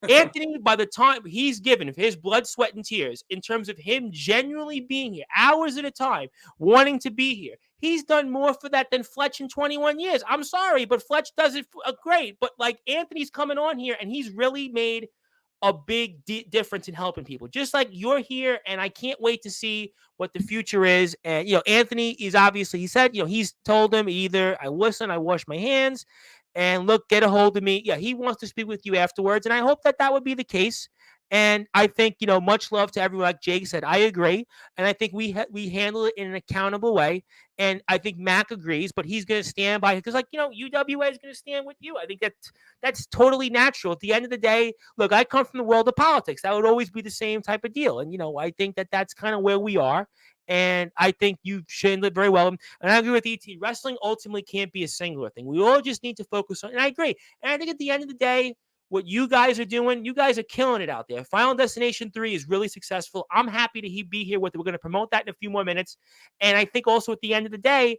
Anthony, by the time he's given his blood, sweat, and tears, in terms of him genuinely being here, hours at a time, wanting to be here, he's done more for that than Fletch in 21 years. I'm sorry, but Fletch does it great. But like Anthony's coming on here, and he's really made a big difference in helping people. Just like you're here, and I can't wait to see what the future is. And Anthony is obviously, he said, he's told him either I listen, I wash my hands. And look, get a hold of me. Yeah, he wants to speak with you afterwards. And I hope that would be the case. And I think, much love to everyone. Like Jake said, I agree. And I think we handle it in an accountable way. And I think Mac agrees, but he's going to stand by it. Because, UWA is going to stand with you. I think that's totally natural. At the end of the day, look, I come from the world of politics. That would always be the same type of deal. And, I think that's kind of where we are. And I think you should live very well. And I agree with ET. Wrestling ultimately can't be a singular thing. We all just need to focus on, and I agree. And I think at the end of the day, what you guys are doing, you guys are killing it out there. Final Destination 3 is really successful. I'm happy to be here with it. We're going to promote that in a few more minutes. And I think also at the end of the day,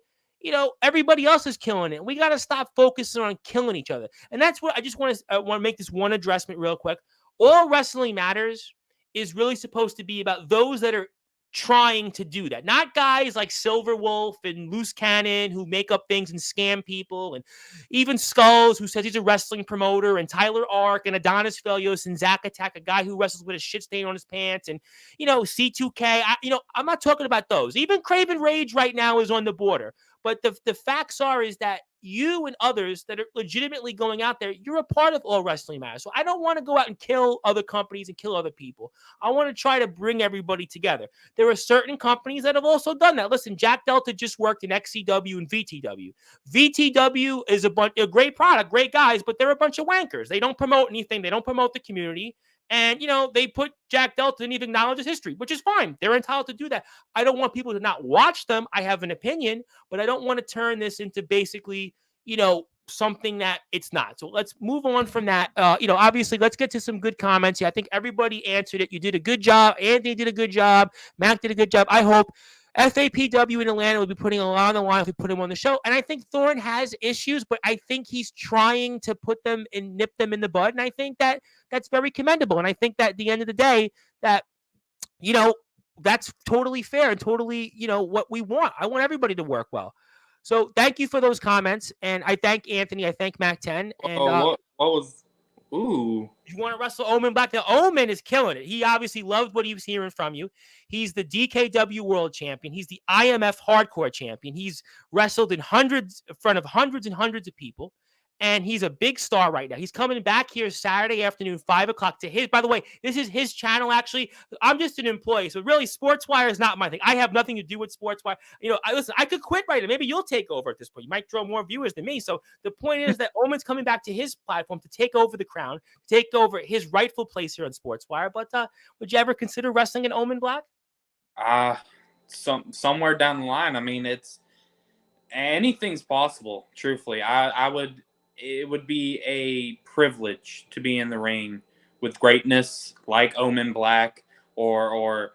everybody else is killing it. We got to stop focusing on killing each other. And that's what I just want to make this one addressment real quick. All Wrestling Matters is really supposed to be about those that are trying to do that. Not guys like Silver Wolf and Loose Cannon who make up things and scam people, and even Skulls who says he's a wrestling promoter, and Tyler Ark and Adonis Felios and Zack Attack, a guy who wrestles with a shit stain on his pants, and C2K. I'm not talking about those. Even Craven Rage right now is on the border. But the facts are is that you and others that are legitimately going out there, you're a part of All Wrestling Matters. So I don't want to go out and kill other companies and kill other people. I want to try to bring everybody together. There are certain companies that have also done that. Listen, Jack Delta just worked in XCW and VTW. VTW is a great product, great guys, but they're a bunch of wankers. They don't promote anything. They don't promote the community. And, they put Jack Delta, didn't even acknowledge his history, which is fine. They're entitled to do that. I don't want people to not watch them. I have an opinion, but I don't want to turn this into basically, something that it's not. So let's move on from that. Obviously, let's get to some good comments here. I think everybody answered it. You did a good job. Anthony did a good job. Mac did a good job. I hope FAPW in Atlanta will be putting a lot on the line if we put him on the show. And I think Thorne has issues, but I think he's trying to put them and nip them in the bud. And I think that that's very commendable. And I think that at the end of the day, that, that's totally fair and totally, what we want. I want everybody to work well. So thank you for those comments. And I thank Anthony. I thank Mac 10. And what was... Ooh. You want to wrestle Omen Black? Now, Omen is killing it. He obviously loved what he was hearing from you. He's the DKW World Champion. He's the IMF Hardcore Champion. He's wrestled in front of hundreds and hundreds of people. And he's a big star right now. He's coming back here Saturday afternoon, 5 o'clock to his, by the way, this is his channel, actually. I'm just an employee. So really, Sportswire is not my thing. I have nothing to do with Sportswire. I could quit right now. Maybe you'll take over at this point. You might draw more viewers than me. So the point is that Omen's coming back to his platform to take over the crown, take over his rightful place here on Sportswire. But would you ever consider wrestling in Omen Black? Somewhere down the line. I mean, anything's possible, truthfully. It would be a privilege to be in the ring with greatness like Omen Black or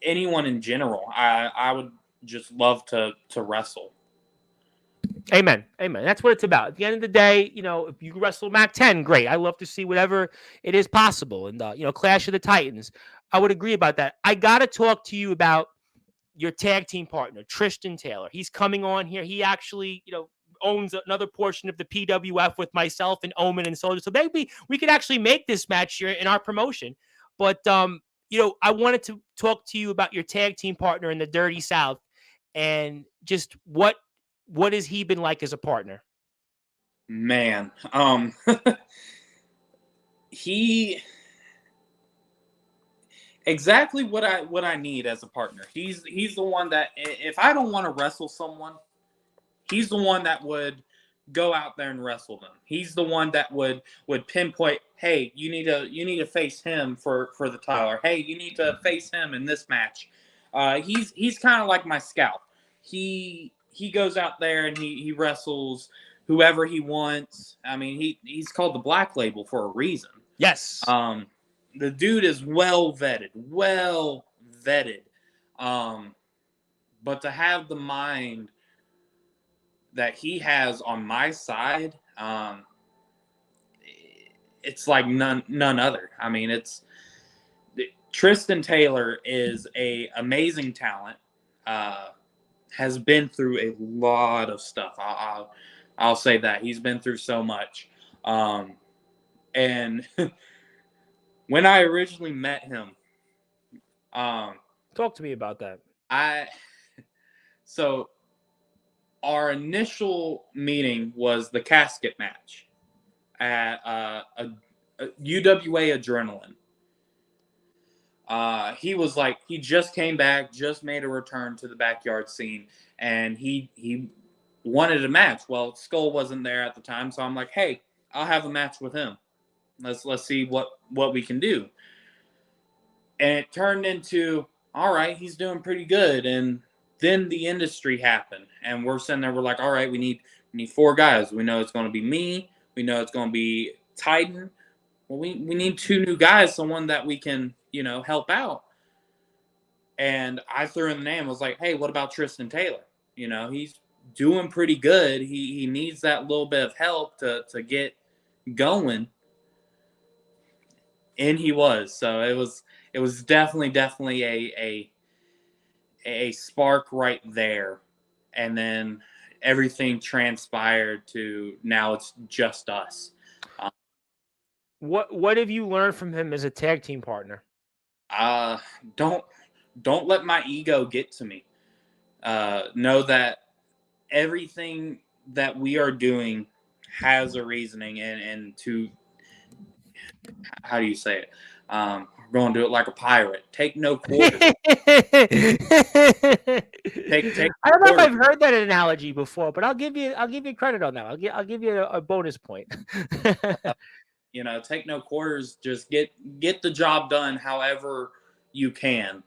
anyone in general. I would just love to wrestle. Amen. That's what it's about. At the end of the day, if you wrestle Mac 10, great. I love to see whatever it is possible. And, Clash of the Titans, I would agree about that. I got to talk to you about your tag team partner, Tristan Taylor. He's coming on here. He actually, owns another portion of the PWF with myself and Omen and Soldier. So maybe we could actually make this match here in our promotion. But, I wanted to talk to you about your tag team partner in the Dirty South and just what has he been like as a partner? Man, he exactly what I need as a partner. He's the one that if I don't want to wrestle someone, he's the one that would go out there and wrestle them. He's the one that would pinpoint, hey, you need to face him for the title. Or, hey, you need to face him in this match. He's kind of like my scout. He goes out there and he wrestles whoever he wants. I mean, he's called the Black Label for a reason. Yes. The dude is well vetted. But to have the mind that he has on my side, it's like none other. I mean, Tristan Taylor is a amazing talent. Has been through a lot of stuff. I'll say that he's been through so much. And when I originally met him, talk to me about that. So our initial meeting was the casket match at a UWA Adrenaline. He was like, he just came back, just made a return to the backyard scene, and he wanted a match. Well, Skull wasn't there at the time, so I'm like, hey, I'll have a match with him. Let's see what we can do. And it turned into, all right, he's doing pretty good. And then the industry happened, and we're sitting there. We're like, all right, we need 4 guys. We know it's going to be me. We know it's going to be Titan. Well, we need 2 new guys, someone that we can, help out. And I threw in the name. I was like, hey, what about Tristan Taylor? He's doing pretty good. He needs that little bit of help to get going. And he was. So it was definitely a spark right there. And then everything transpired to now it's just us. What have you learned from him as a tag team partner? Don't let my ego get to me. Know that everything that we are doing has a reasoning, and to, how do you say it? We're going to do it like a pirate. Take no quarter. take I don't know if quarter. I've heard that analogy before, but I'll give you credit on that. I'll give you a bonus point. Take no quarters. Just get the job done however you can.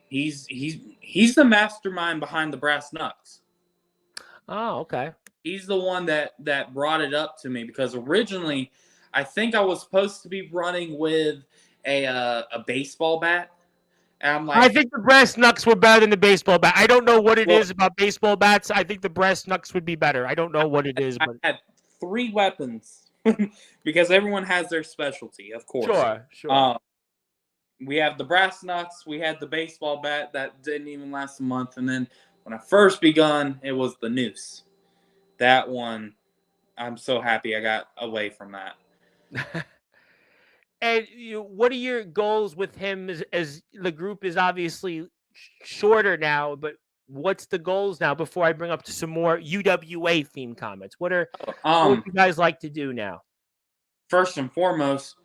He's the mastermind behind the brass knucks. Oh, okay. He's the one that brought it up to me, because originally I think I was supposed to be running with a baseball bat. And I'm like, I think the brass knucks were better than the baseball bat. I don't know what it is about baseball bats. I think the brass knucks would be better. I don't know what it is, but I had 3 weapons because everyone has their specialty, of course. Sure. We have the brass knucks. We had the baseball bat that didn't even last a month, and then when I first begun, it was the noose. That one, I'm so happy I got away from that. And what are your goals with him? As the group is obviously shorter now, but what's the goals now? Before I bring up some more UWA themed comments, what would you guys like to do now? First and foremost,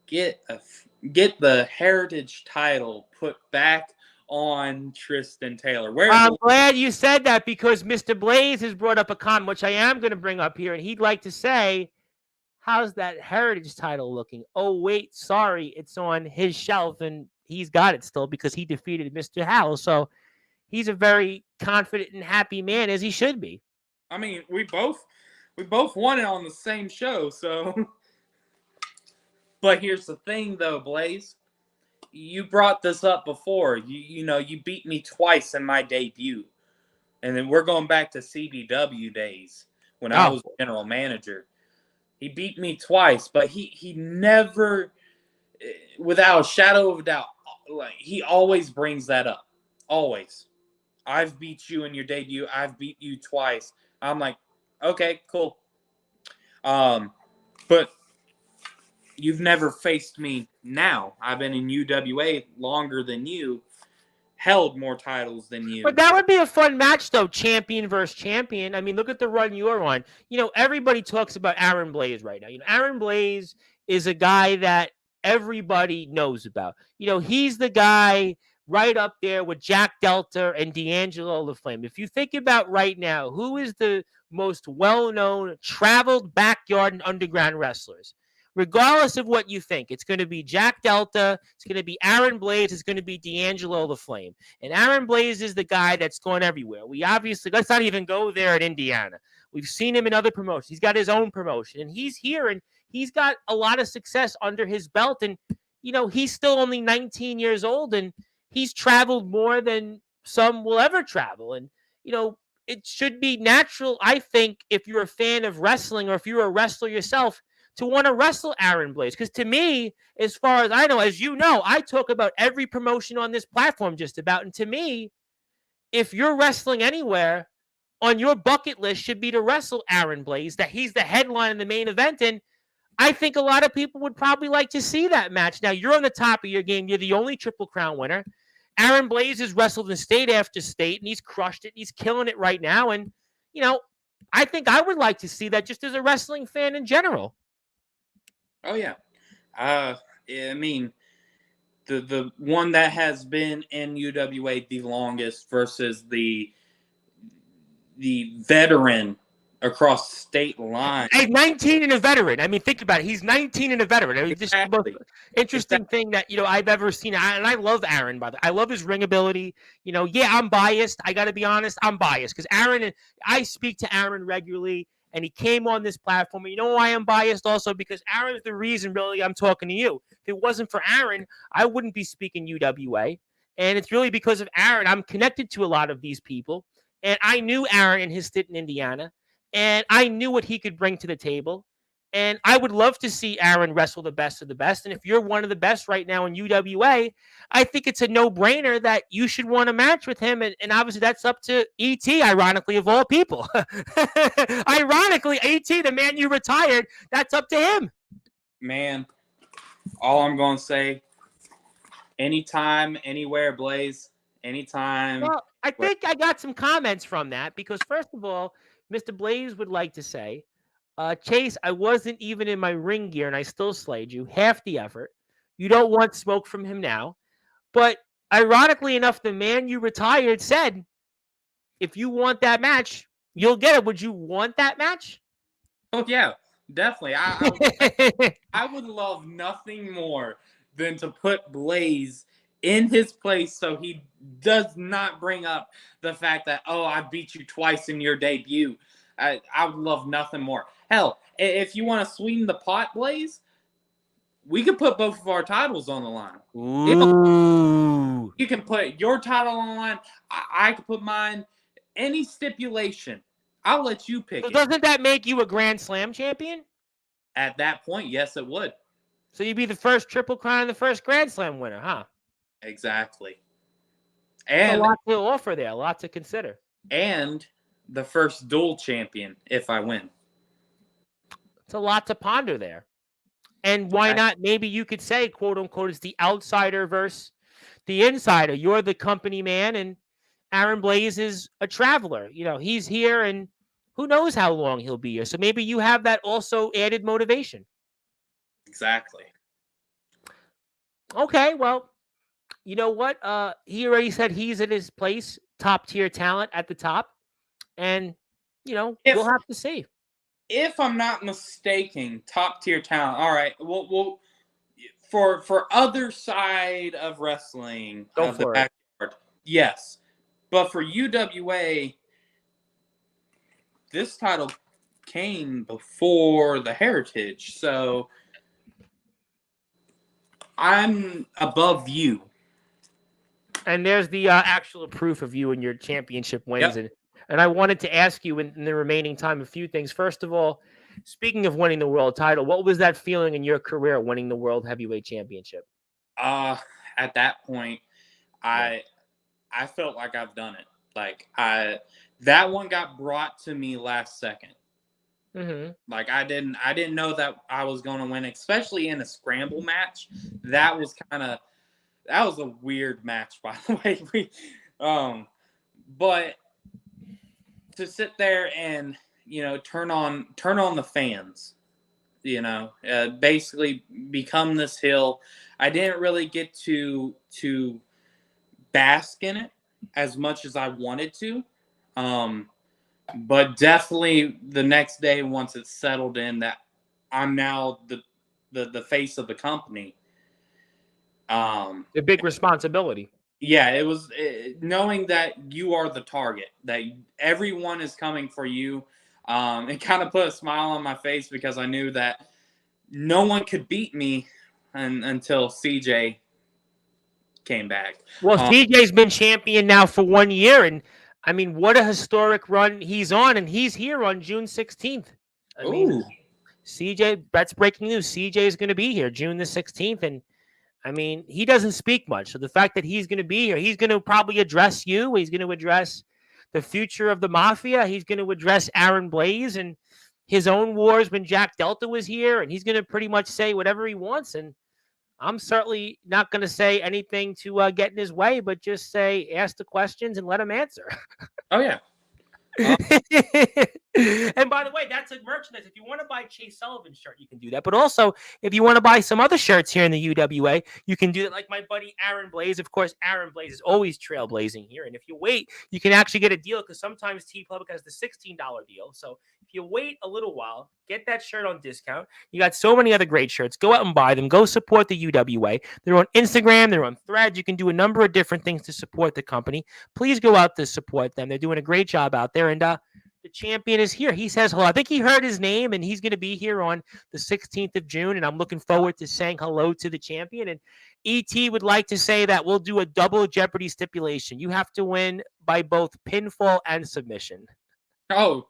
get the heritage title put back on Tristan Taylor. I'm glad you said that, because Mr. Blaze has brought up a comment, which I am going to bring up here, and he'd like to say, how's that heritage title looking? Oh, wait, sorry, it's on his shelf, and he's got it still because he defeated Mr. Howell. So he's a very confident and happy man, as he should be. I mean, we both won it on the same show, so. But here's the thing, though, Blaze. You brought this up before. You beat me twice in my debut. And then we're going back to CBW days when I was general manager. He beat me twice, but he never, without a shadow of a doubt, like, he always brings that up. Always. I've beat you in your debut. I've beat you twice. I'm like, okay, cool. But you've never faced me now. I've been in UWA longer than you, held more titles than you. But that would be a fun match, though, champion versus champion. I mean, look at the run you're on. Everybody talks about Aaron Blaze right now. Aaron Blaze is a guy that everybody knows about. He's the guy right up there with Jack Delta and D'Angelo the Flame. If you think about right now, who is the most well-known traveled backyard and underground wrestlers? Regardless of what you think, it's going to be Jack Delta, it's going to be Aaron Blaze, it's going to be D'Angelo the Flame. And Aaron Blaze is the guy that's going everywhere. Let's not even go there in Indiana. We've seen him in other promotions. He's got his own promotion, and he's here, and he's got a lot of success under his belt. And, he's still only 19 years old, and he's traveled more than some will ever travel. And, it should be natural, I think, if you're a fan of wrestling or if you're a wrestler yourself, to want to wrestle Aaron Blaze. Because to me, as far as I know, as you know, I talk about every promotion on this platform just about. And to me, if you're wrestling anywhere, on your bucket list should be to wrestle Aaron Blaze, that he's the headline in the main event. And I think a lot of people would probably like to see that match. Now, you're on the top of your game. You're the only Triple Crown winner. Aaron Blaze has wrestled in state after state, and he's crushed it. He's killing it right now. And, I think I would like to see that just as a wrestling fan in general. Oh, yeah. I mean, the one that has been in UWA the longest versus the veteran across state lines. He's 19 and a veteran. I mean, think about it. He's 19 and a veteran. I mean, this is the most interesting thing that, I've ever seen. And I love Aaron, by the way. I love his ring ability. Yeah, I'm biased. I got to be honest. I'm biased because I speak to Aaron regularly. And he came on this platform. And you know why I'm biased also? Because Aaron's the reason, really, I'm talking to you. If it wasn't for Aaron, I wouldn't be speaking UWA. And it's really because of Aaron. I'm connected to a lot of these people. And I knew Aaron in his stint in Indiana. And I knew what he could bring to the table. And I would love to see Aaron wrestle the best of the best. And if you're one of the best right now in UWA, I think it's a no-brainer that you should want a match with him. And obviously that's up to E.T., ironically, of all people. Ironically, E.T., the man you retired, that's up to him. Man, all I'm going to say, anytime, anywhere, Blaze, anytime. Well, I think I got some comments from that because, first of all, Mr. Blaze would like to say, Chase, I wasn't even in my ring gear and I still slayed you. Half the effort. You don't want smoke from him now. But ironically enough, the man you retired said, if you want that match, you'll get it. Would you want that match? Oh yeah, definitely. I would love nothing more than to put Blaze in his place so he does not bring up the fact that, oh, I beat you twice in your debut. I would love nothing more. Hell, if you want to sweeten the pot, Blaze, we could put both of our titles on the line. Ooh. You can put your title on the line. I could put mine. Any stipulation, I'll let you pick it. Doesn't that make you a Grand Slam champion? At that point, yes, it would. So you'd be the first Triple Crown and the first Grand Slam winner, huh? Exactly. And a lot to offer there, a lot to consider. And the first dual champion if I win. It's a lot to ponder there. And why not? Maybe you could say, quote unquote, it's the outsider versus the insider. You're the company man, and Aaron Blaze is a traveler. You know, he's here, and who knows how long he'll be here. So maybe you have that also added motivation. Exactly. Okay, well, you know what? He already said he's at his place, top tier talent at the top, and we'll have to see. If I'm not mistaken, top tier talent. All right, we'll for other side of wrestling of the backyard, yes, but for UWA, this title came before the Heritage, so I'm above you. And there's the actual proof of you and your championship wins. Yep. And I wanted to ask you in the remaining time a few things. First of all, speaking of winning the world title, what was that feeling in your career winning the World Heavyweight Championship? At that point, I felt like I've done it. Like that one got brought to me last second. Mm-hmm. Like I didn't know that I was going to win, especially in a scramble match. That was a weird match, by the way. But to sit there and turn on the fans, basically become this heel. I didn't really get to bask in it as much as I wanted to, but definitely the next day, once it's settled in that I'm now the face of the company. A big responsibility. Yeah, it was knowing that you are the target, that everyone is coming for you. It kind of put a smile on my face because I knew that no one could beat me until CJ came back. Well, CJ's been champion now for 1 year, and I mean, what a historic run he's on, and he's here on June 16th. I mean, CJ, that's breaking news. CJ is going to be here June the 16th, and I mean, he doesn't speak much. So the fact that he's going to be here, he's going to probably address you. He's going to address the future of the Mafia. He's going to address Aaron Blaze and his own wars when Jack Delta was here. And he's going to pretty much say whatever he wants. And I'm certainly not going to say anything to get in his way, but just say, ask the questions and let him answer. Oh, yeah. And by the way, that's a merchandise. If you want to buy Chase Sullivan shirt, you can do that. But also, if you want to buy some other shirts here in the UWA, you can do it like my buddy Aaron Blaze. Of course, Aaron Blaze is always trailblazing here. And if you wait, you can actually get a deal because sometimes TeePublic has the $16 deal. So if you wait a little while, get that shirt on discount. You got so many other great shirts. Go out and buy them. Go support the UWA. They're on Instagram. They're on Threads. You can do a number of different things to support the company. Please go out to support them. They're doing a great job out there. And the champion is here. He says hello. I think he heard his name, and he's going to be here on the 16th of June, and I'm looking forward to saying hello to the champion. And ET would like to say that we'll do a double Jeopardy stipulation. You have to win by both pinfall and submission. Oh,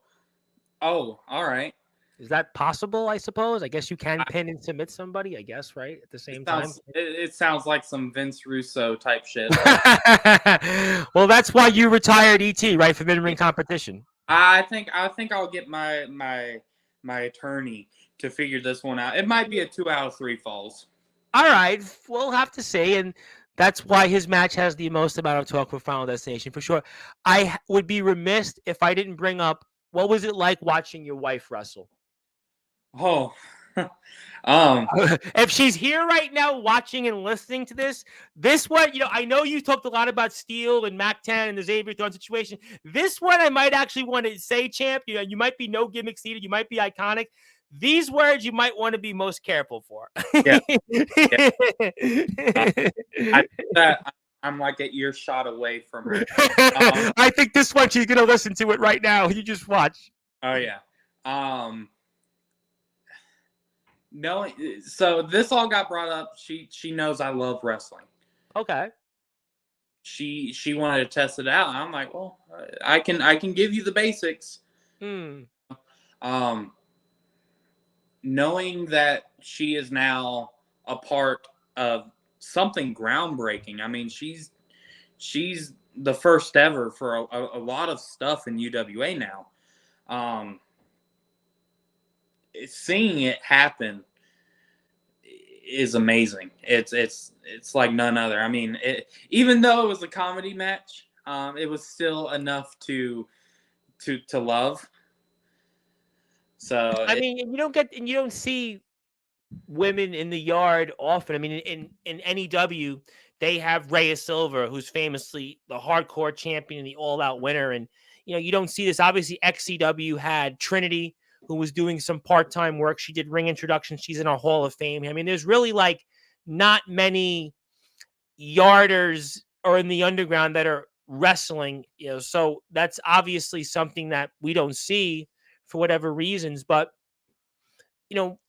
all right. Is that possible, I suppose? I guess you can pin and submit somebody, I guess, right? At the same time. It sounds like some Vince Russo type shit. Well, that's why you retired ET, right, from in-ring competition. I think I'll get my attorney to figure this one out. It might be a 2 out of 3 falls. All right, we'll have to see, and that's why his match has the most amount of talk for Final Destination for sure. I would be remiss if I didn't bring up What was it like watching your wife wrestle? Oh, If she's here right now watching and listening to this one, I know you talked a lot about Steel and Mac 10 and the Xavier Thorne situation. This one I might actually want to say, champ, you might be no gimmicks needed. You might be iconic. These words you might want to be most careful for. yeah. Yeah. I think that I'm like an earshot away from her. I think this one she's going to listen to it right now. You just watch. Oh, yeah. No, so this all got brought up. She knows I love wrestling. Okay. She wanted to test it out. And I'm like, well, I can give you the basics. Knowing that she is now a part of something groundbreaking. I mean, she's the first ever for a lot of stuff in UWA now. Seeing it happen is amazing. It's like none other. I mean, even though it was a comedy match, it was still enough to love. So I mean, you don't see women in the yard often. I mean, in NEW, they have Rhea Silver, who's famously the hardcore champion and the all-out winner. And you don't see this. Obviously, XCW had Trinity, who was doing some part-time work. She did ring introductions. She's in our Hall of Fame. I mean, there's really like not many yarders or in the underground that are wrestling. So that's obviously something that we don't see for whatever reasons. But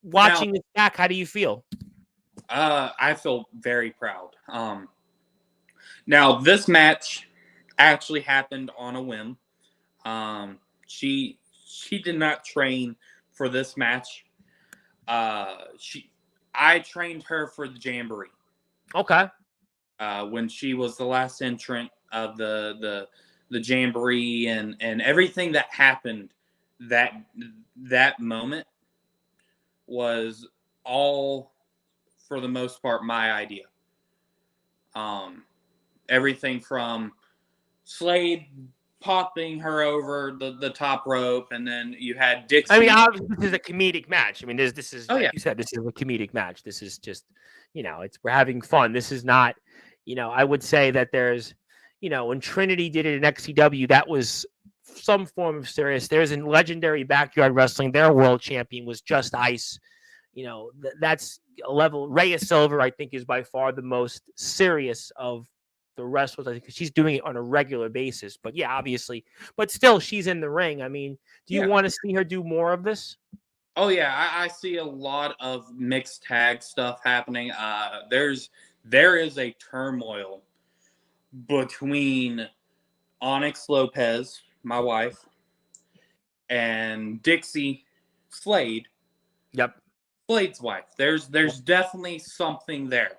watching this back, how do you feel? I feel very proud. Now this match actually happened on a whim. She did not train for this match. I trained her for the Jamboree. Okay. When she was the last entrant of the Jamboree and everything that happened that moment was all, for the most part, my idea. Everything from Slade popping her over the top rope, and then you had Dixie. I mean, obviously, this is a comedic match. I mean, this is you said, this is a comedic match. This is just, we're having fun. This is not, I would say that there's, when Trinity did it in XCW, that was some form of serious. There's a legendary Backyard Wrestling. Their world champion was Just Ice. That's a level. Rhea Silver, I think, is by far the most serious of the wrestlers. I think she's doing it on a regular basis. But yeah, obviously, but still, she's in the ring. I mean, do you want to see her do more of this? Oh yeah, I see a lot of mixed tag stuff happening. There is a turmoil between Onyx Lopez, my wife, and Dixie Slade. Yep. Slade's wife. There's definitely something there.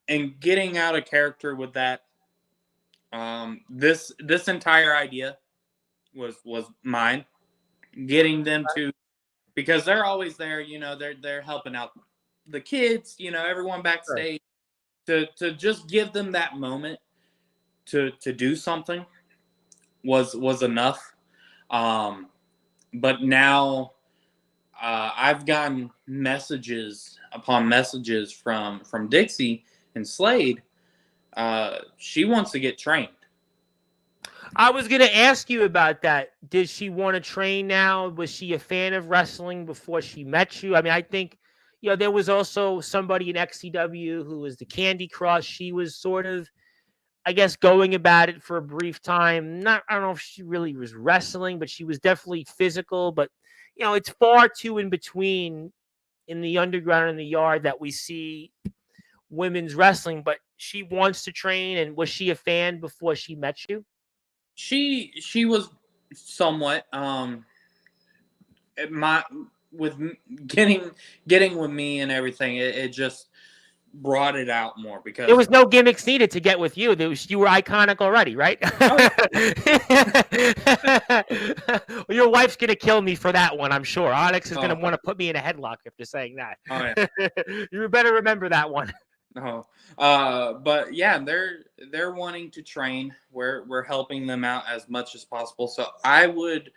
And getting out of character with that, this entire idea was mine. Getting them to, because they're always there, they're helping out the kids, everyone backstage, right. to just give them that moment to do something was enough. But now I've gotten messages upon messages from Dixie and Slade. She wants to get trained. I was going to ask you about that. Did she want to train now? Was she a fan of wrestling before she met you? I mean, I think, there was also somebody in XCW who was the Candy Crush. She was sort of, I guess, going about it for a brief time. I don't know if she really was wrestling, but she was definitely physical. But, it's far too in between in the underground and the yard that we see women's wrestling. But she wants to train. And was she a fan before she met you? She was somewhat with getting with me and everything. It just brought it out more because there was no gimmicks needed to get with you. You were iconic already, right? Oh, yeah. Your wife's gonna kill me for that one, I'm sure. Onyx is gonna want to put me in a headlock after saying that. Oh, yeah. You better remember that one. No. But yeah, they're wanting to train. We're helping them out as much as possible. So I would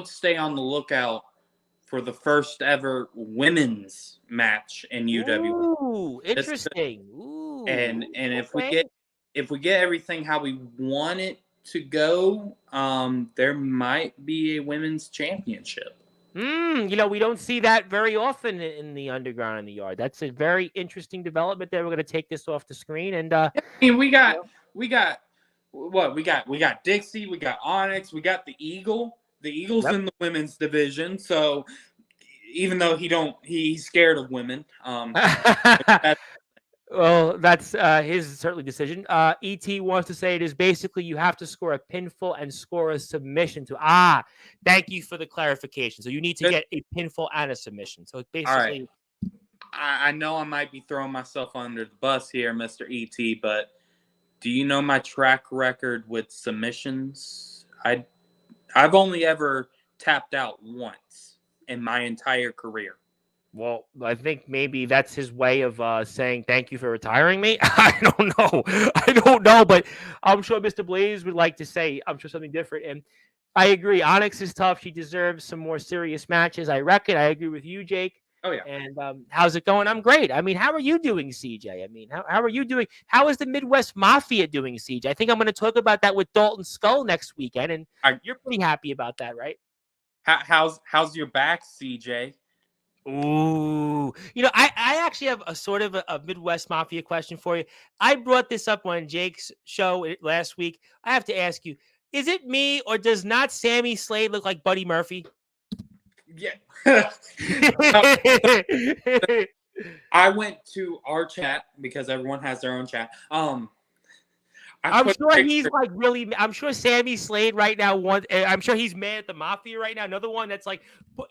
stay on the lookout for the first ever women's match in UW. Ooh, This interesting. and Okay. if we get everything how we want it to go, there might be a women's championship. We don't see that very often in the underground in the yard. That's a very interesting development there. We're going to take this off the screen and I mean, you know, we got what we got Dixie, we got Onyx, we got the Eagle. The Eagle's yep. in the women's division, so even though he's scared of women. That, Well, that's his certainly decision. Et wants to say it is basically you have to score a pinfall and score a submission to. Thank you for the clarification. So you need to get a pinfall and a submission. So it's all right. basically I know I might be throwing myself under the bus here, Mr. ET, but do you know my track record with submissions? I've only ever tapped out once in my entire career. well, I think maybe that's his way of saying thank you for retiring me. I don't know. I don't know, but I'm sure Mr. Blaze would like to say I'm sure something different. And I agree. Onyx is tough. She deserves some more serious matches. I reckon. I agree with you, Jake. Oh yeah. And how's it going? I'm great. I mean, how are you doing, CJ? I mean, how are you doing? How is the Midwest Mafia doing, CJ? I think I'm going to talk about that with Dalton Skull next weekend, and you're pretty happy about that, right? How's your back, CJ? Ooh, I actually have a sort of a Midwest Mafia question for you. I brought this up on Jake's show last week. I have to ask you: is it me or does not Sammy Slade look like Buddy Murphy? Yeah. I went to our chat because everyone has their own chat. I'm sure he's like really. I'm sure Sammy Slade right now I'm sure he's mad at the Mafia right now. Another one that's like,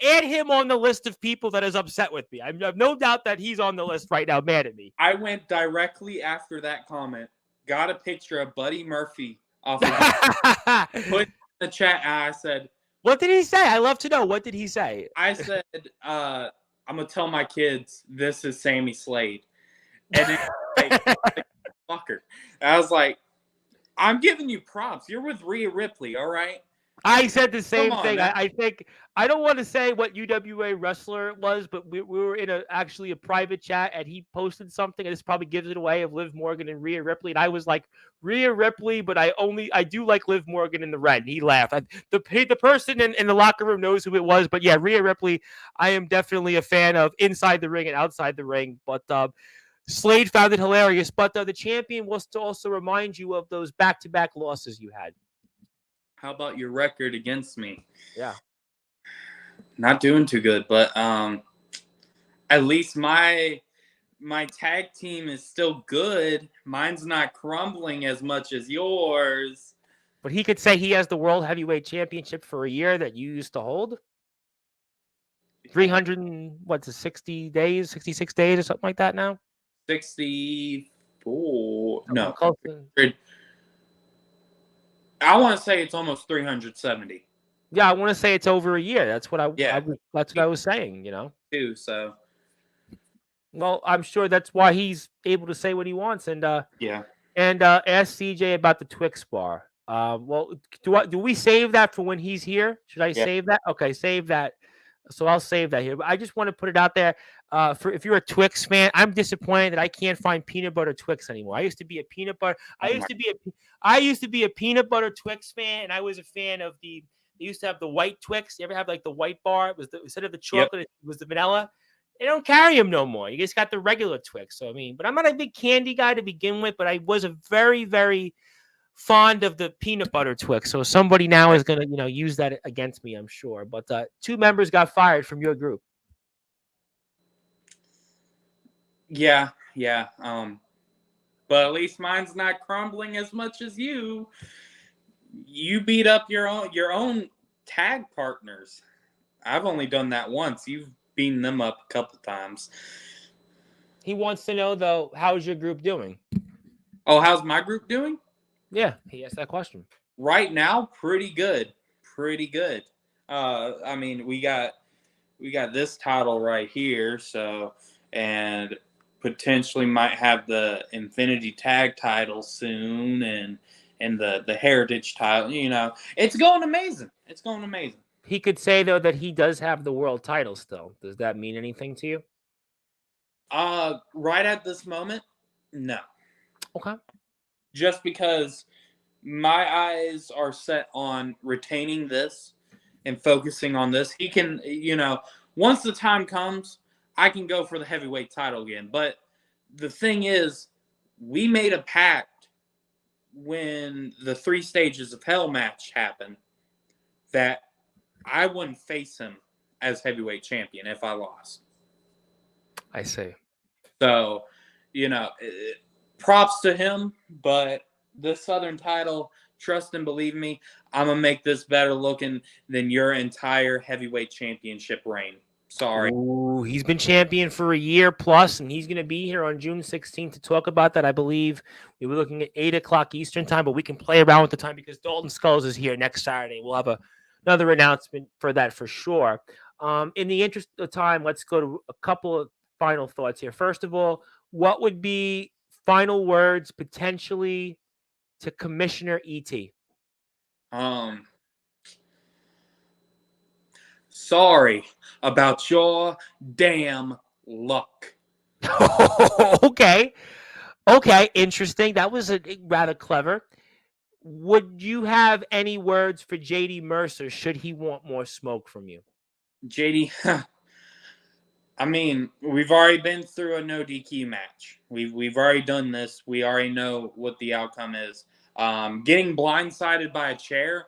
add him on the list of people that is upset with me. I have no doubt that he's on the list right now, mad at me. I went directly after that comment, got a picture of Buddy Murphy off of put in the chat, and I said, "What did he say? I love to know. What did he say?" I said, I'm gonna tell my kids this is Sammy Slade, and then like, fucker. And I was like, I'm giving you props. You're with Rhea Ripley, all right? I said the same thing. Man. I think I don't want to say what UWA wrestler it was, but we were in actually a private chat, and he posted something, and this probably gives it away of Liv Morgan and Rhea Ripley, and I was like Rhea Ripley, but I do like Liv Morgan in the red. And he laughed. The person in the locker room knows who it was, but yeah, Rhea Ripley, I am definitely a fan of inside the ring and outside the ring, but. Slade found it hilarious, but the champion was to also remind you of those back-to-back losses you had. How about your record against me? Yeah. Not doing too good, but at least my tag team is still good. Mine's not crumbling as much as yours. But he could say he has the World Heavyweight Championship for a year that you used to hold. 60 days, 66 days or something like that now? 64. No. Close. I want to say it's almost 370. Yeah, I want to say it's over a year. That's what that's what I was saying, Too, so. Well, I'm sure that's why he's able to say what he wants and yeah. And ask CJ about the Twix bar. Well, do we save that for when he's here? Should I save that? Okay, save that. So I'll save that here. But I just want to put it out there. For if you're a Twix fan, I'm disappointed that I can't find peanut butter Twix anymore. I used to be a peanut butter. I used to be a peanut butter Twix fan, and I was a fan of they used to have the white Twix. You ever have like the white bar? It was instead of the chocolate, it was the vanilla. They don't carry them no more. You just got the regular Twix. So but I'm not a big candy guy to begin with, but I was a very, very fond of the peanut butter Twix. So somebody now is going to, use that against me, I'm sure. But 2 members got fired from your group. Yeah. But at least mine's not crumbling as much as you. You beat up your own tag partners. I've only done that once. You've beaten them up a couple times. He wants to know, though, how's your group doing? Oh, how's my group doing? Yeah, he asked that question. Right now, pretty good. Pretty good. I mean, we got this title right here, so and potentially might have the Infinity Tag title soon, and the Heritage title. It's going amazing. It's going amazing. He could say, though, that he does have the world title still. Does that mean anything to you? Right at this moment, no. Okay. Just because my eyes are set on retaining this and focusing on this. He can, once the time comes, I can go for the heavyweight title again. But the thing is, we made a pact when the 3 Stages of Hell match happened that I wouldn't face him as heavyweight champion if I lost. I see. So, props to him, but the Southern title, trust and believe me, I'm going to make this better looking than your entire heavyweight championship reign. Sorry. Ooh, he's been champion for a year plus, and he's going to be here on June 16th to talk about that. I believe we were looking at 8 o'clock Eastern time, but we can play around with the time because Dalton Skulls is here next Saturday. We'll have another announcement for that for sure. In the interest of time, let's go to a couple of final thoughts here. First of all, what would be final words potentially to Commissioner E.T.? Sorry about your damn luck. Okay, interesting. That was rather clever. Would you have any words for JD Mercer should he want more smoke from you? JD, I mean, we've already been through a no DQ match. We've already done this. We already know what the outcome is. Getting blindsided by a chair,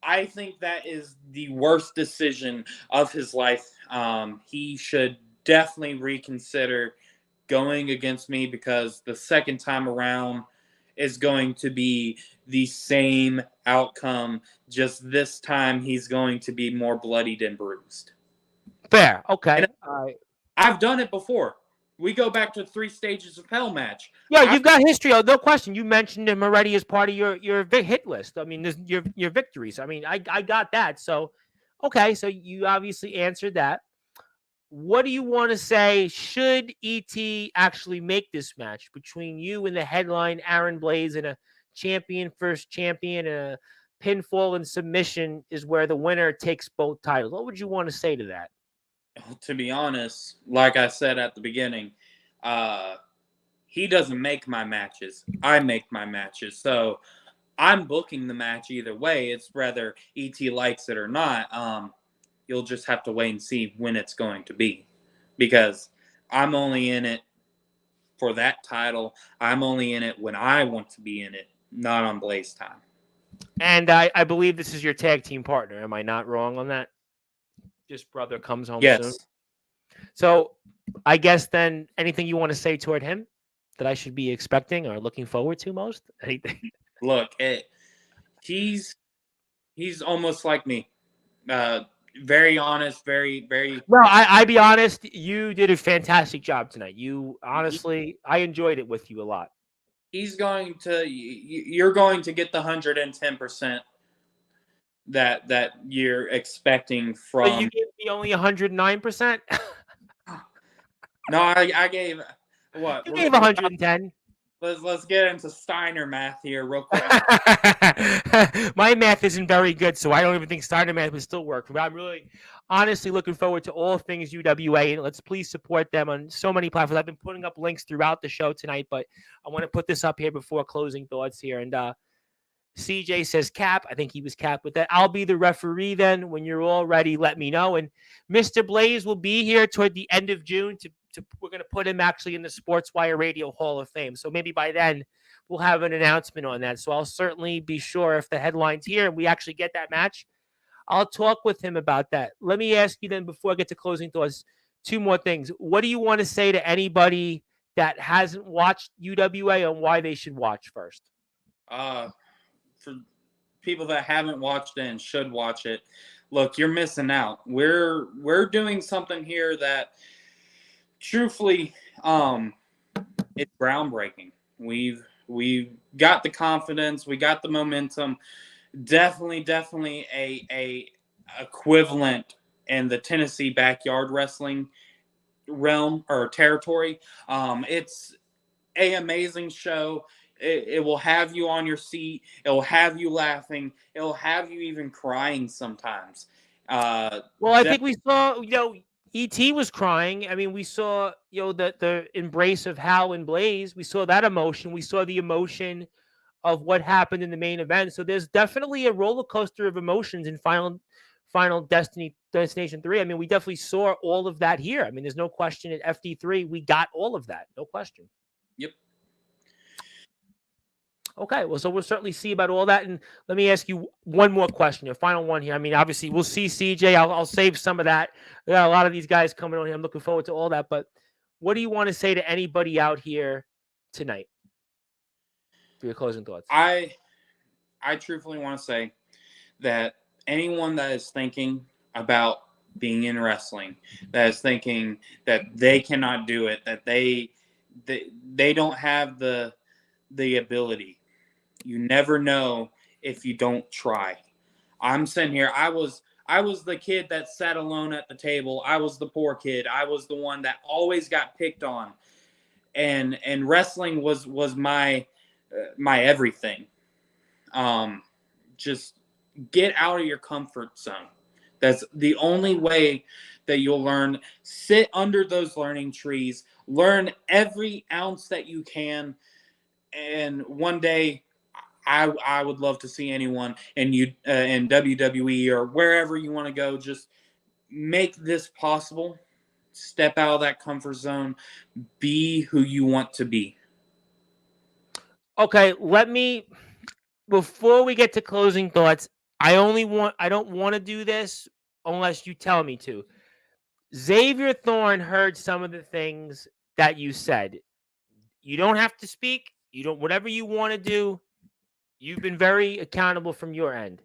I think that is the worst decision of his life. He should definitely reconsider going against me because the second time around is going to be the same outcome. Just this time, he's going to be more bloodied and bruised. Fair. Okay. I've done it before. We go back to 3 Stages of Hell match. Yeah, you've got history. No question. You mentioned him already as part of your hit list. I mean, your victories. I mean, I got that. So, okay. So you obviously answered that. What do you want to say? Should ET actually make this match between you and the headline Aaron Blaze and a champion first champion and a pinfall and submission is where the winner takes both titles? What would you want to say to that? To be honest, like I said at the beginning, he doesn't make my matches. I make my matches. So I'm booking the match either way. It's whether ET likes it or not. You'll just have to wait and see when it's going to be. Because I'm only in it for that title. I'm only in it when I want to be in it, not on Blaze time. And I believe this is your tag team partner. Am I not wrong on that? This brother comes home soon. So I guess then anything you want to say toward him that I should be expecting or looking forward to most? Anything? Look, he's almost like me. Very honest, very, very. Well, I be honest. You did a fantastic job tonight. You honestly, I enjoyed it with you a lot. You're going to get the 110%. That you're expecting from. But you gave me only 109%. No, I gave what? You gave 110. Let's get into Steiner math here real quick. My math isn't very good, so I don't even think Steiner math would still work. But I'm really, honestly looking forward to all things UWA, and let's please support them on so many platforms. I've been putting up links throughout the show tonight, but I want to put this up here before closing thoughts here. And CJ says cap. I think he was capped with that. I'll be the referee then. When you're all ready, let me know. And Mr. Blaze will be here toward the end of June. We're going to put him actually in the Sportswire Radio Hall of Fame. So maybe by then we'll have an announcement on that. So I'll certainly be sure if the headline's here and we actually get that match, I'll talk with him about that. Let me ask you then, before I get to closing thoughts, 2 more things. What do you want to say to anybody that hasn't watched UWA on why they should watch first? For people that haven't watched it and should watch it, look, you're missing out. We're doing something here that truthfully it's groundbreaking. We've got the confidence, we got the momentum. Definitely a equivalent in the Tennessee backyard wrestling. realm or territory. It's a amazing show. It will have you on your seat. It will have you laughing. It will have you even crying sometimes. Well, I think we saw, E.T. was crying. I mean, we saw, the embrace of Hal and Blaze. We saw that emotion. We saw the emotion of what happened in the main event. So there's definitely a roller coaster of emotions in Final Destination 3. I mean, we definitely saw all of that here. I mean, there's no question at FD3 we got all of that. No question. Yep. Okay, well, so we'll certainly see about all that. And let me ask you one more question, your final one here. I mean, obviously, we'll see CJ. I'll save some of that. We got a lot of these guys coming on here. I'm looking forward to all that. But what do you want to say to anybody out here tonight for your closing thoughts? I truthfully want to say that anyone that is thinking about being in wrestling, that is thinking that they cannot do it, that they don't have the ability. You never know if you don't try. I'm sitting here. I was the kid that sat alone at the table. I was the poor kid. I was the one that always got picked on, and wrestling was my everything. Just get out of your comfort zone. That's the only way that you'll learn. Sit under those learning trees. Learn every ounce that you can. And one day, I would love to see anyone in WWE or wherever you want to go. Just make this possible. Step out of that comfort zone. Be who you want to be. Okay, before we get to closing thoughts, I don't want to do this unless you tell me to. Xavier Thorne heard some of the things that you said. You don't have to speak. Whatever you want to do. You've been very accountable from your end.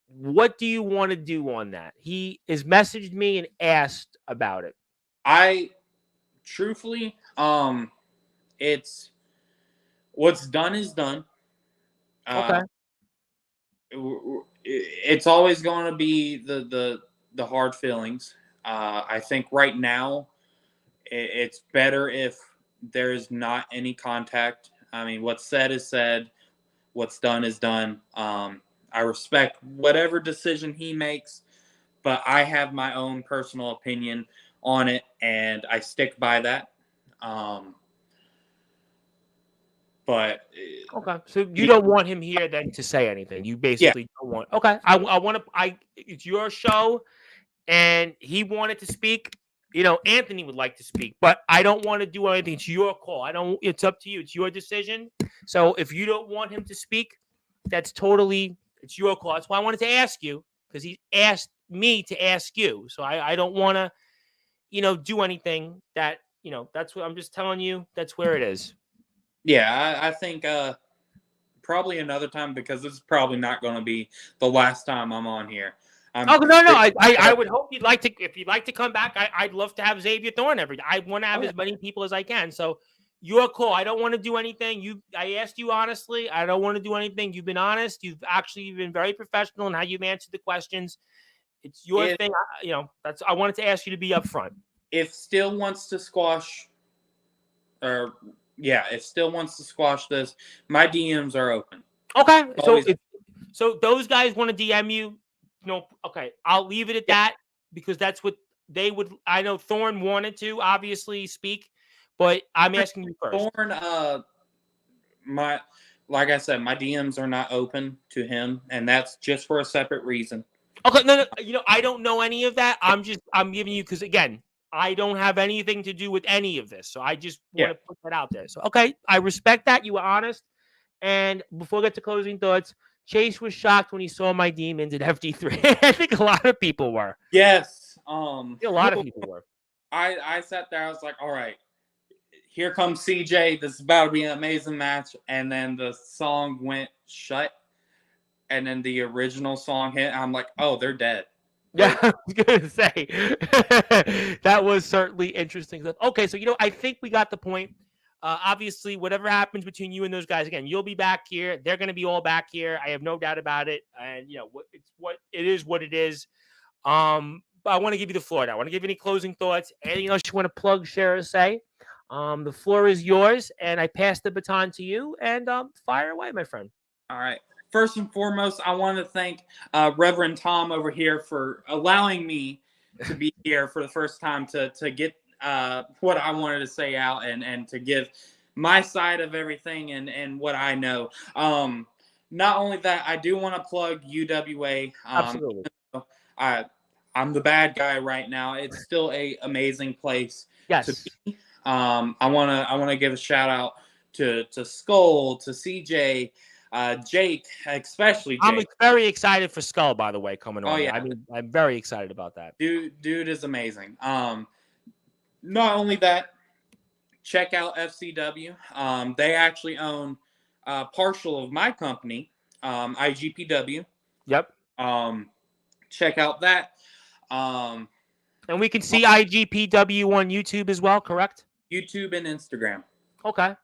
What do you want to do on that? He has messaged me and asked about it. I truthfully, it's what's done is done. Okay. It's always going to be the hard feelings. I think right now it's better if there is not any contact. I mean, what's said is said. What's done is done. I respect whatever decision he makes, but I have my own personal opinion on it, and I stick by that. But okay, so you don't want him here then to say anything. You basically don't want. Okay, I want to. It's your show, and he wanted to speak. Anthony would like to speak, but I don't want to do anything. It's your call. It's up to you. It's your decision. So if you don't want him to speak, it's your call. That's why I wanted to ask you, because he asked me to ask you. So I don't want to, do anything that, that's what I'm just telling you. That's where it is. Yeah, I think probably another time, because this is probably not going to be the last time I'm on here. No. I would hope if you'd like to come back, I'd love to have Xavier Thorne every day. I want to have as many people as I can. So your call. I don't want to do anything. I asked you honestly. I don't want to do anything. You've been honest. You've actually been very professional in how you've answered the questions. It's your thing. I wanted to ask you to be upfront. If Still wants to squash, if Still wants to squash this, my DMs are open. Okay. So those guys want to DM you. Okay, I'll leave it at that, because that's what they would. I know Thorne wanted to obviously speak, but I'm asking you first. Thorne, like I said, my DMs are not open to him, and that's just for a separate reason. Okay, no, I don't know any of that. I'm giving you, because again, I don't have anything to do with any of this, so I just want to put that out there. So okay, I respect that. You were honest. And before I get to closing thoughts, Chase was shocked when he saw my demons at FD3. I think a lot of people were. Yes. A lot of people were. I sat there. I was like, all right, here comes CJ. This is about to be an amazing match. And then the song went shut. And then the original song hit. I'm like, oh, they're dead. Yeah, I was going to say. That was certainly interesting. Okay, so, I think we got the point. Obviously, whatever happens between you and those guys, again, you'll be back here. They're going to be all back here. I have no doubt about it. And it is what it is. I want to give you the floor now. I want to give you any closing thoughts, anything else you want to plug, share, or say. The floor is yours, and I pass the baton to you, and fire away, my friend. All right. First and foremost, I want to thank Reverend Tom over here for allowing me to be here for the first time to get what I wanted to say out and to give my side of everything and what I know. Not only that, I do want to plug UWA. Absolutely. I'm the bad guy right now. It's still a amazing place Yes. to be. I wanna give a shout out to Skull, to CJ, Jake, especially Jake. I'm very excited for Skull, by the way, coming on. Oh, yeah. I mean, I'm very excited about that. Dude is amazing. Not only that, check out FCW. They actually own partial of my company, IGPW. Yep. Check out that. And we can see IGPW on YouTube as well, correct? YouTube and Instagram. Okay.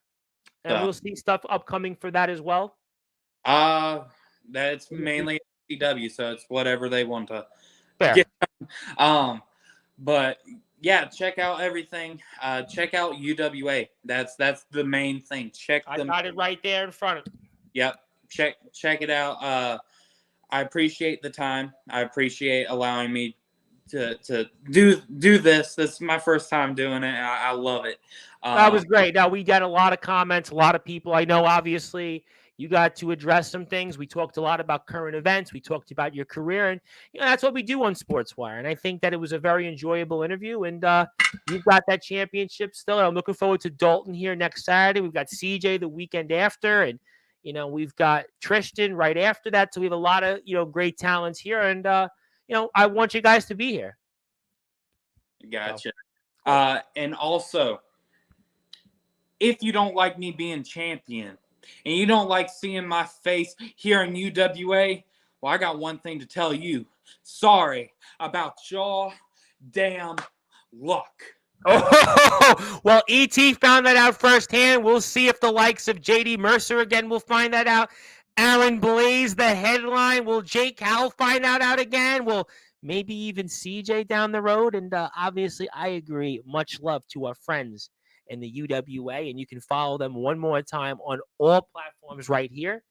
And we'll see stuff upcoming for that as well. That's mainly FCW, so it's whatever they want to Fair. get. But yeah, check out everything. Check out UWA. That's the main thing. I got it right there in front of me. Yep. Check it out. I appreciate the time. I appreciate allowing me to do this. This is my first time doing it. I love it. That was great. Now, we got a lot of comments, a lot of people. I know, obviously, you got to address some things. We talked a lot about current events. We talked about your career. And, that's what we do on Sportswire. And I think that it was a very enjoyable interview. And you've got that championship still. I'm looking forward to Dalton here next Saturday. We've got CJ the weekend after. And, we've got Tristan right after that. So we have a lot of, great talents here. And, I want you guys to be here. Gotcha. And also, if you don't like me being champion and you don't like seeing my face here in UWA, well, I got one thing to tell you. Sorry about your damn luck. Oh, well, ET found that out firsthand. We'll see if the likes of JD Mercer again will find that out. Aaron Blaze, the headline. Will Jake Howell find that out again? Will maybe even CJ down the road? And obviously, I agree. Much love to our friends in the UWA, and you can follow them one more time on all platforms right here.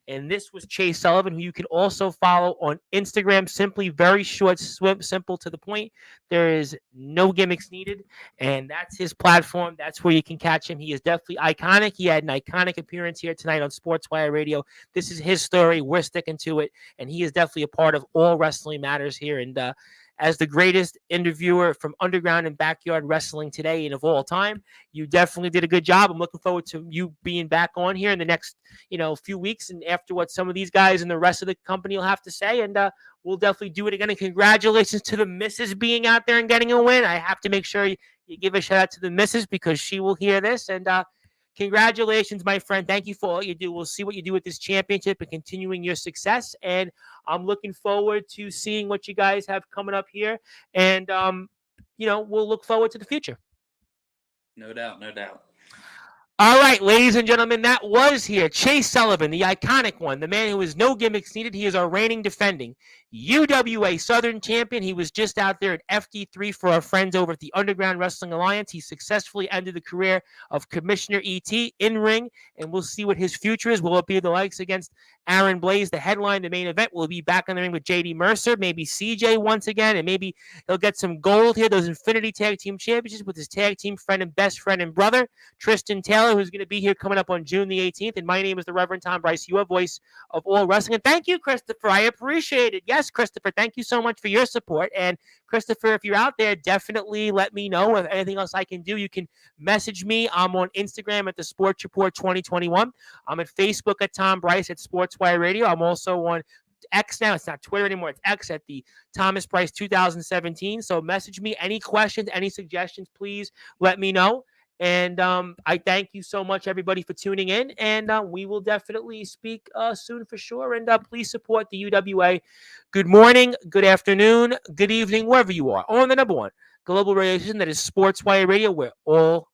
And this was Chase Sullivan, who you can also follow on Instagram. Simply very short, simple to the point. There is no gimmicks needed, and that's his platform. That's where you can catch him. He is definitely iconic. He had an iconic appearance here tonight on Sportswire Radio. This is his story. We're sticking to it, and he is definitely a part of all Wrestling Matters here. And as the greatest interviewer from underground and backyard wrestling today and of all time, you definitely did a good job. I'm looking forward to you being back on here in the next, few weeks and after what some of these guys and the rest of the company will have to say. And we'll definitely do it again. And congratulations to the missus being out there and getting a win. I have to make sure you give a shout out to the missus because she will hear this. And congratulations, my friend. Thank you for all you do. We'll see what you do with this championship and continuing your success. And I'm looking forward to seeing what you guys have coming up here. And, we'll look forward to the future. No doubt. All right, ladies and gentlemen, that was here. Chase Sullivan, the iconic one, the man who is no gimmicks needed. He is our reigning defending UWA Southern champion. He was just out there at FD3 for our friends over at the Underground Wrestling Alliance. He successfully ended the career of Commissioner ET in ring, and we'll see what his future is. Will it be the likes against Aaron Blaze, the headline, the main event? Will he be back in the ring with JD Mercer, maybe CJ once again, and maybe he'll get some gold here, those Infinity Tag Team Championships with his tag team friend and best friend and brother, Tristan Taylor, who's going to be here coming up on June the 18th. And my name is the Reverend Tom Bryce, your voice of all wrestling. And thank you, Christopher. I appreciate it. Yes, Christopher, thank you so much for your support. And Christopher, if you're out there, definitely let me know if anything else I can do. You can message me. I'm on Instagram at the Sports Report 2021. I'm at Facebook at Tom Bryce at Sportswire Radio. I'm also on X now. It's not Twitter anymore. It's X at the Thomas Bryce 2017. So message me any questions, any suggestions, please let me know. And I thank you so much, everybody, for tuning in. And we will definitely speak soon for sure. And please support the UWA. Good morning, good afternoon, good evening, wherever you are. On the number one global radio station that is Sportswire Radio, where all